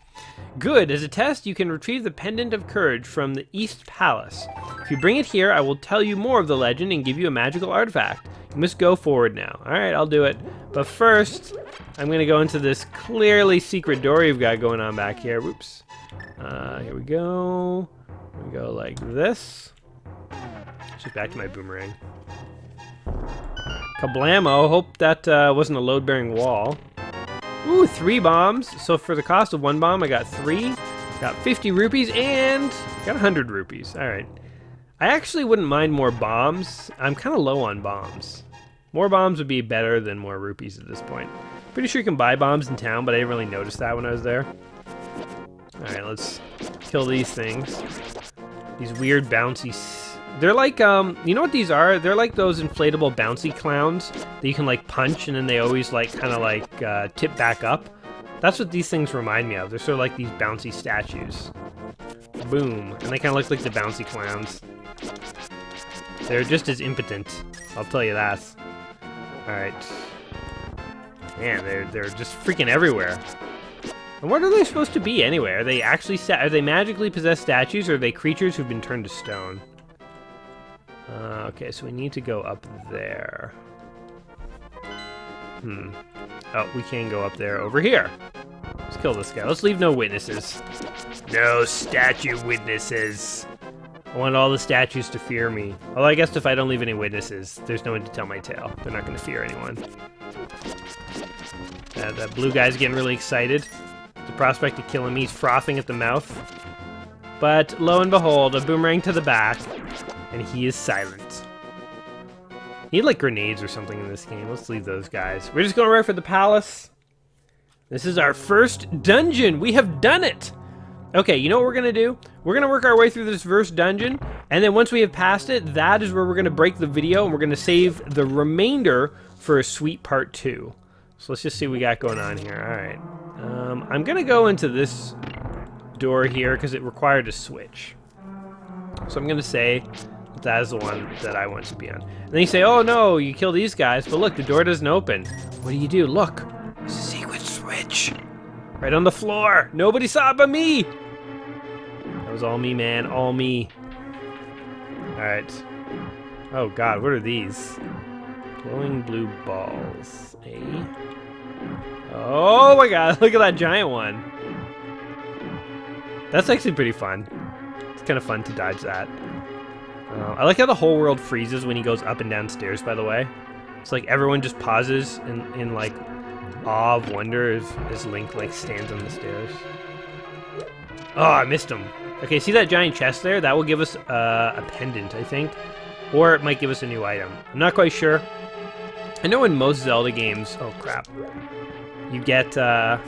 Good. As a test, you can retrieve the Pendant of Courage from the East Palace. If you bring it here, I will tell you more of the legend and give you a magical artifact. You must go forward now. Alright, I'll do it. But first, I'm going to go into this clearly secret door you've got going on back here. Whoops. Here we go. We go like this. Just back to my boomerang. Kablamo. Hope that wasn't a load-bearing wall. Ooh, 3 bombs. So for the cost of 1 bomb, I got 3. Got 50 rupees and got 100 rupees. All right. I actually wouldn't mind more bombs. I'm kind of low on bombs. More bombs would be better than more rupees at this point. Pretty sure you can buy bombs in town, but I didn't really notice that when I was there. All right, let's kill these things. These weird bouncy... They're like, you know what these are? They're like those inflatable bouncy clowns that you can like punch and then they always like kind of like tip back up. That's what these things remind me of. They're sort of like these bouncy statues. Boom. And they kind of look like the bouncy clowns. They're just as impotent. I'll tell you that. Alright. Man, they're just freaking everywhere. And what are they supposed to be anyway? Are they actually are they magically possessed statues or are they creatures who've been turned to stone? Okay, so we need to go up there. Oh, we can go up there over here. Let's kill this guy. Let's leave no witnesses. No statue witnesses. I want all the statues to fear me. Although I guess if I don't leave any witnesses, there's no one to tell my tale. They're not going to fear anyone. That blue guy's getting really excited. The prospect of killing me, he's frothing at the mouth. But lo and behold, a boomerang to the back. And he is silent. Need like grenades or something in this game. Let's leave those guys. We're just going right for the palace. This is our first dungeon. We have done it. Okay, you know what we're going to do? We're going to work our way through this first dungeon. And then once we have passed it, that is where we're going to break the video. And we're going to save the remainder for a sweet part 2. So let's just see what we got going on here. All right. I'm going to go into this door here because it required a switch. So I'm going to say... that is the one that I want to be on. And then you say, oh no, you kill these guys, but look, the door doesn't open. What do? Look, there's a secret switch. Right on the floor. Nobody saw it but me. That was all me, man, all me. All right. Oh God, what are these? Glowing blue balls. Oh my God, look at that giant one. That's actually pretty fun. It's kind of fun to dodge that. I like how the whole world freezes when he goes up and down stairs, by the way. It's like everyone just pauses in like awe of wonder as Link like stands on the stairs. Oh, I missed him. Okay, see that giant chest there? That will give us a pendant, I think. Or it might give us a new item. I'm not quite sure. I know in most Zelda games... Oh, crap. You get... yeah,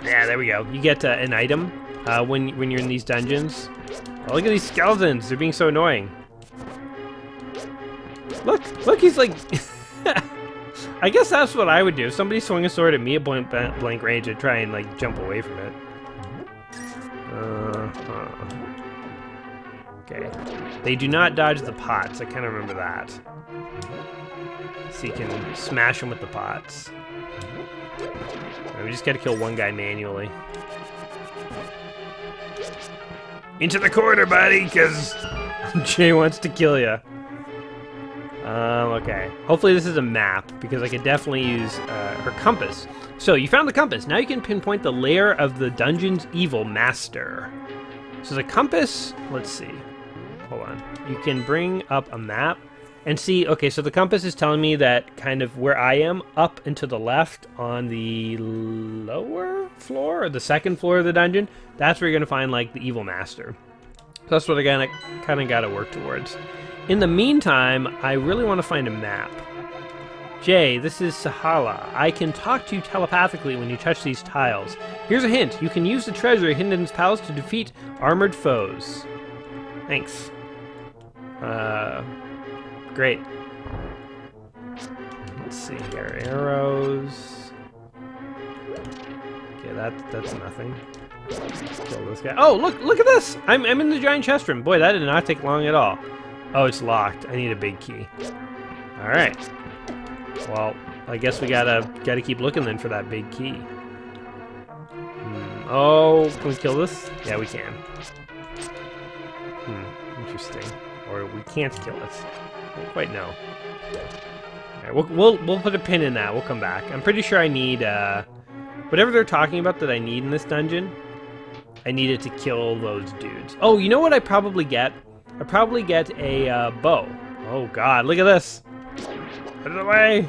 there we go. You get an item when you're in these dungeons. Oh, look at these skeletons. They're being so annoying. Look, he's like... I guess that's what I would do. If somebody swung a sword at me at blank range, I'd try and, like, jump away from it. Okay. They do not dodge the pots. I kind of remember that. So you can smash them with the pots. Right, we just gotta kill one guy manually. Into the corner, buddy, because Jay wants to kill you. Okay. Hopefully this is a map, because I could definitely use her compass. So, you found the compass. Now you can pinpoint the lair of the dungeon's evil master. So the compass, let's see. Hold on. You can bring up a map and see, okay, so the compass is telling me that kind of where I am, up and to the left on the lower floor, or the second floor of the dungeon, that's where you're going to find, like, the evil master. So that's what I kind of got to work towards. In the meantime, I really want to find a map. Jay, this is Sahala. I can talk to you telepathically when you touch these tiles. Here's a hint. You can use the treasure hidden in this palace to defeat armored foes. Thanks. Great. Let's see here. Arrows. Okay, that's nothing. Kill this guy. Oh, look at this! I'm in the giant chest room. Boy, that did not take long at all. Oh, it's locked. I need a big key. All right. Well, I guess we gotta keep looking then for that big key. Oh, can we kill this? Yeah, we can. Interesting. Or we can't kill it. I don't quite know. All right, we'll put a pin in that. We'll come back. I'm pretty sure I need whatever they're talking about that I need in this dungeon. I need it to kill those dudes. Oh, you know what I probably get? I probably get a bow. Oh God, look at this. Out of the way!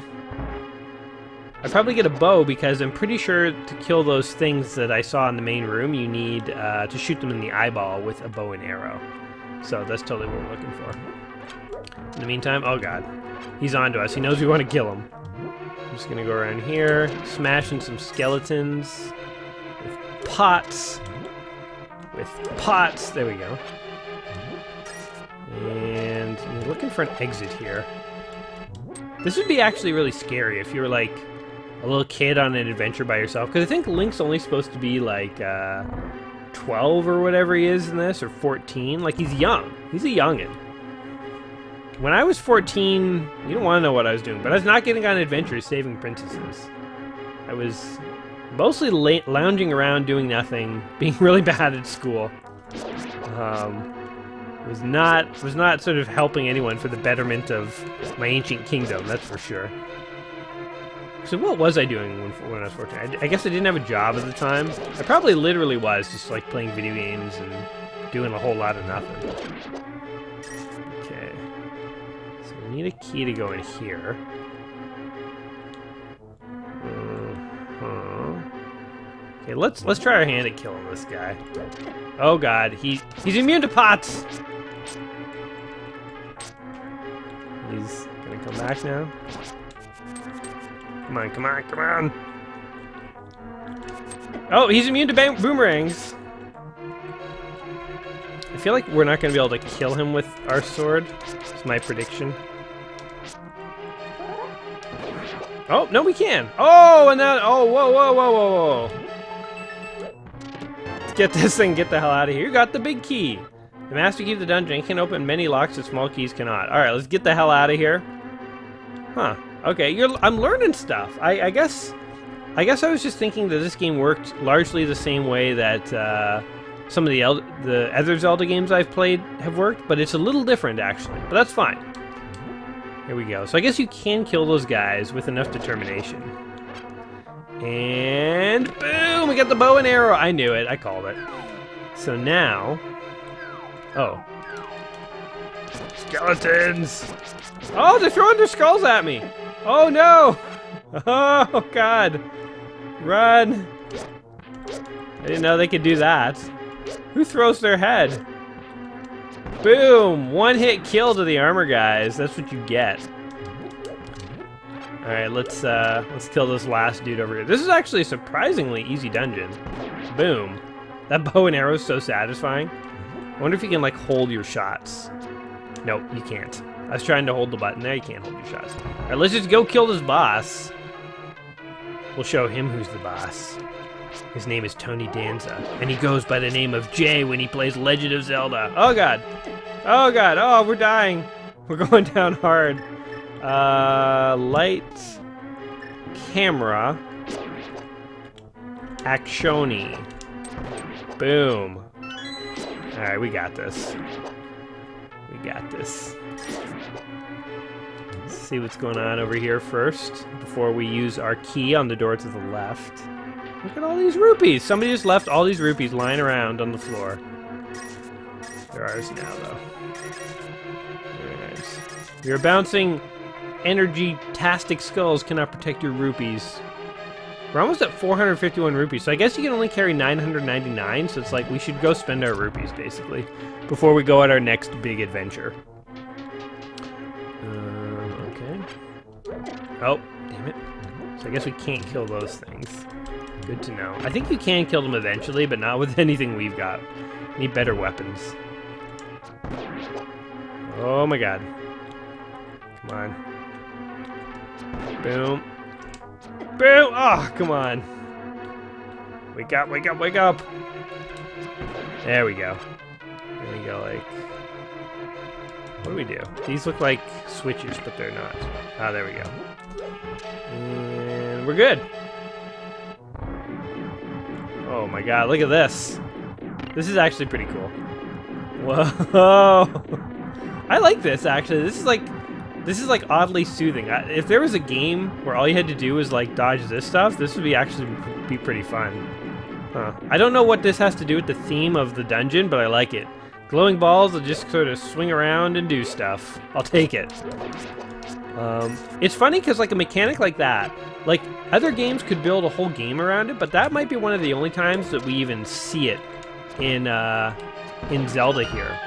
I probably get a bow because I'm pretty sure to kill those things that I saw in the main room, you need to shoot them in the eyeball with a bow and arrow. So that's totally what we're looking for. In the meantime, oh God, he's on to us. He knows we want to kill him. I'm just gonna go around here, smashing some skeletons with pots. There we go. And I'm looking for an exit here. This would be actually really scary if you were like a little kid on an adventure by yourself. Because I think Link's only supposed to be like 12 or whatever he is in this, or 14. Like, he's young. He's a youngin'. When I was 14, you don't want to know what I was doing, but I was not getting on adventures saving princesses. I was mostly lounging around doing nothing, being really bad at school. Was not sort of helping anyone for the betterment of my ancient kingdom, that's for sure. So what was I doing when I was 14? I guess I didn't have a job at the time. I probably literally was just like playing video games and doing a whole lot of nothing. Okay. So we need a key to go in here. Okay, let's try our hand at killing this guy. Oh God, he's immune to pots. He's gonna come back now. Come on. Oh, he's immune to boomerangs. I feel like we're not gonna be able to kill him with our sword. It's my prediction. Oh, no, we can. Oh, and now, oh, whoa. Let's get this thing, get the hell out of here. You got the big key. The master key of the dungeon can open many locks that small keys cannot. All right, let's get the hell out of here. Huh. Okay, I'm learning stuff. I guess I was just thinking that this game worked largely the same way that some of the other Zelda games I've played have worked, but it's a little different actually. But that's fine. Here we go. So I guess you can kill those guys with enough determination. And boom! We got the bow and arrow. I knew it. I called it. So now, oh, skeletons! Oh, they're throwing their skulls at me. Oh no! Oh God! Run! I didn't know they could do that. Who throws their head? Boom! One hit kill to the armor guys. That's what you get. All right, let's kill this last dude over here. This is actually a surprisingly easy dungeon. Boom! That bow and arrow is so satisfying. I wonder if you can like hold your shots. Nope, you can't. I was trying to hold the button there. You can't hold your shots. All right, let's just go kill this boss. We'll show him who's the boss. His name is Tony Danza, and he goes by the name of Jay when he plays Legend of Zelda. Oh God! Oh God! Oh, we're dying. We're going down hard. Light, camera, actioni. Boom. All right, we got this. We got this. see what's going on over here first before we use our key on the door to the left. Look at all these rupees. Somebody just left all these rupees lying around on the floor. They're ours now, though. Very nice. Your bouncing energy-tastic skulls cannot protect your rupees. We're almost at 451 rupees, so I guess you can only carry 999, so it's like we should go spend our rupees, basically, before we go on our next big adventure. Okay. Oh, damn it. So I guess we can't kill those things. Good to know. I think you can kill them eventually, but not with anything we've got. Need better weapons. Oh my god. Come on. Boom. Boom! Oh, come on. Wake up, wake up, wake up! There we go. There we go, like... What do we do? These look like switches, but they're not. Ah, there we go. And we're good. Oh my god, look at this. This is actually pretty cool. Whoa! I like this, actually. This is like oddly soothing. If there was a game where all you had to do was like dodge this stuff, this would actually be pretty fun. Huh. I don't know what this has to do with the theme of the dungeon, but I like it. Glowing balls will just sort of swing around and do stuff. I'll take it. It's funny because like a mechanic like that, like other games could build a whole game around it, but that might be one of the only times that we even see it in Zelda here.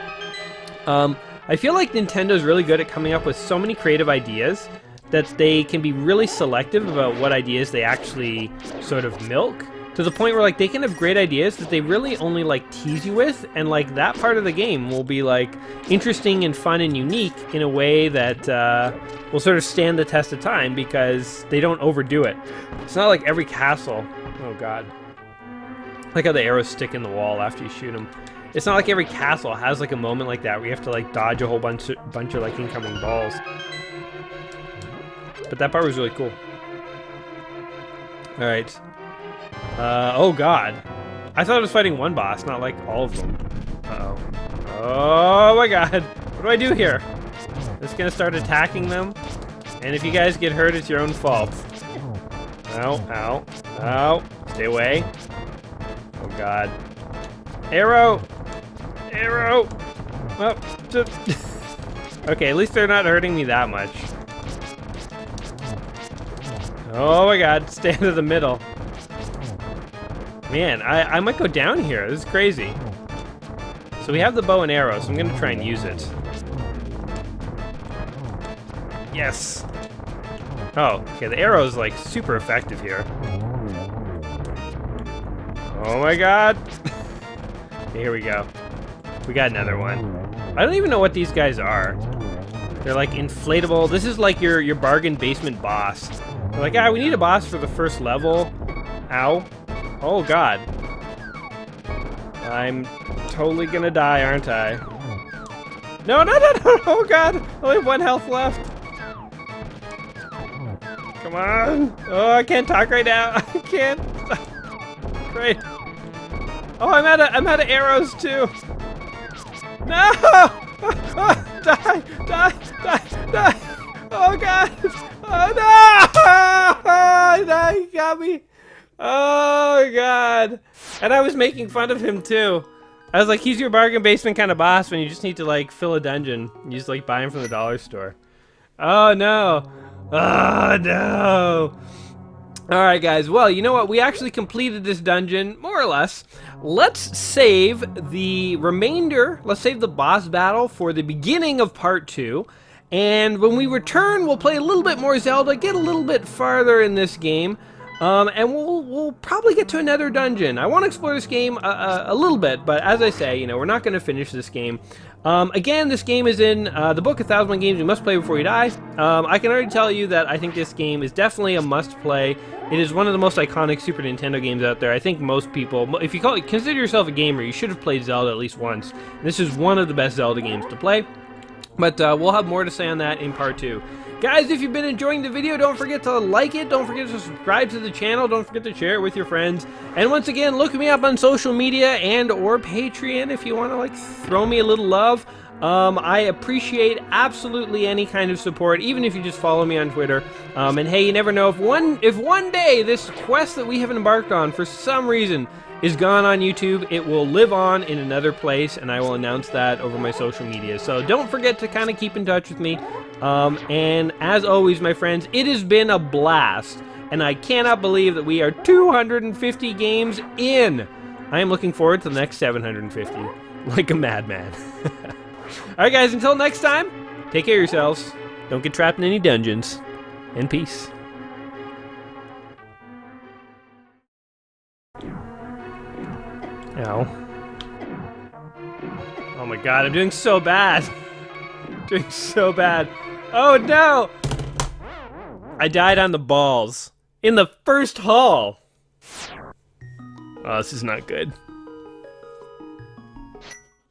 I feel like Nintendo's really good at coming up with so many creative ideas that they can be really selective about what ideas they actually sort of milk, to the point where like they can have great ideas that they really only like tease you with, and like that part of the game will be like interesting and fun and unique in a way that will sort of stand the test of time because they don't overdo it. It's not like every castle. Oh god. Like how the arrows stick in the wall after you shoot them. It's not like every castle has like a moment like that where you have to like dodge a whole bunch of like incoming balls. But that part was really cool. All right. Oh god. I thought I was fighting one boss, not like all of them. Uh-oh. Oh my god. What do I do here? Just gonna start attacking them. And if you guys get hurt, it's your own fault. Ow, ow, ow. Stay away. Oh god. Arrow! Arrow! Oh, just... Okay, at least they're not hurting me that much. Oh my god, stay out of the middle. Man, I might go down here. This is crazy. So we have the bow and arrow, so I'm gonna try and use it. Yes! Oh, okay, the arrow is like super effective here. Oh my god! Here we go. We got another one. I don't even know what these guys are. They're like inflatable. This is like your bargain basement boss. They're like, ah, we need a boss for the first level. Ow. Oh god. I'm totally gonna die, aren't I? No, no, no, no, oh god. I only have 1 health left. Come on. Oh, I can't talk right now. I can't. Great. Oh, I'm out of arrows too. No! Oh, die! Die! Die! Die! Oh god! Oh no! He got me. Oh god! And I was making fun of him too. I was like, he's your bargain basement kind of boss when you just need to like fill a dungeon. You just like buy him from the dollar store. Oh no! Oh no! Alright guys, well, you know what? We actually completed this dungeon, more or less. Let's save the remainder, let's save the boss battle for the beginning of part 2. And when we return, we'll play a little bit more Zelda, get a little bit farther in this game. And we'll probably get to another dungeon. I want to explore this game a little bit, but as I say, you know, we're not going to finish this game. Again, this game is in the book, 1,001 Games You Must Play Before You Die. I can already tell you that I think this game is definitely a must-play. It is one of the most iconic Super Nintendo games out there. I think most people, if you consider yourself a gamer, you should have played Zelda at least once. This is one of the best Zelda games to play. But we'll have more to say on that in part 2. Guys, if you've been enjoying the video, don't forget to like it, don't forget to subscribe to the channel, don't forget to share it with your friends. And once again, look me up on social media and or Patreon if you want to like throw me a little love. I appreciate absolutely any kind of support, even if you just follow me on Twitter. And hey, you never know, if one day this quest that we have embarked on, for some reason, is gone on YouTube, it will live on in another place, and I will announce that over my social media. So don't forget to kind of keep in touch with me. And as always, my friends, it has been a blast, and I cannot believe that we are 250 games in. I am looking forward to the next 750, like a madman. Alright guys, until next time, take care of yourselves, don't get trapped in any dungeons, and peace. Ow. Oh my god, I'm doing so bad. Doing so bad. Oh no! I died on the balls. In the first hall. Oh, this is not good.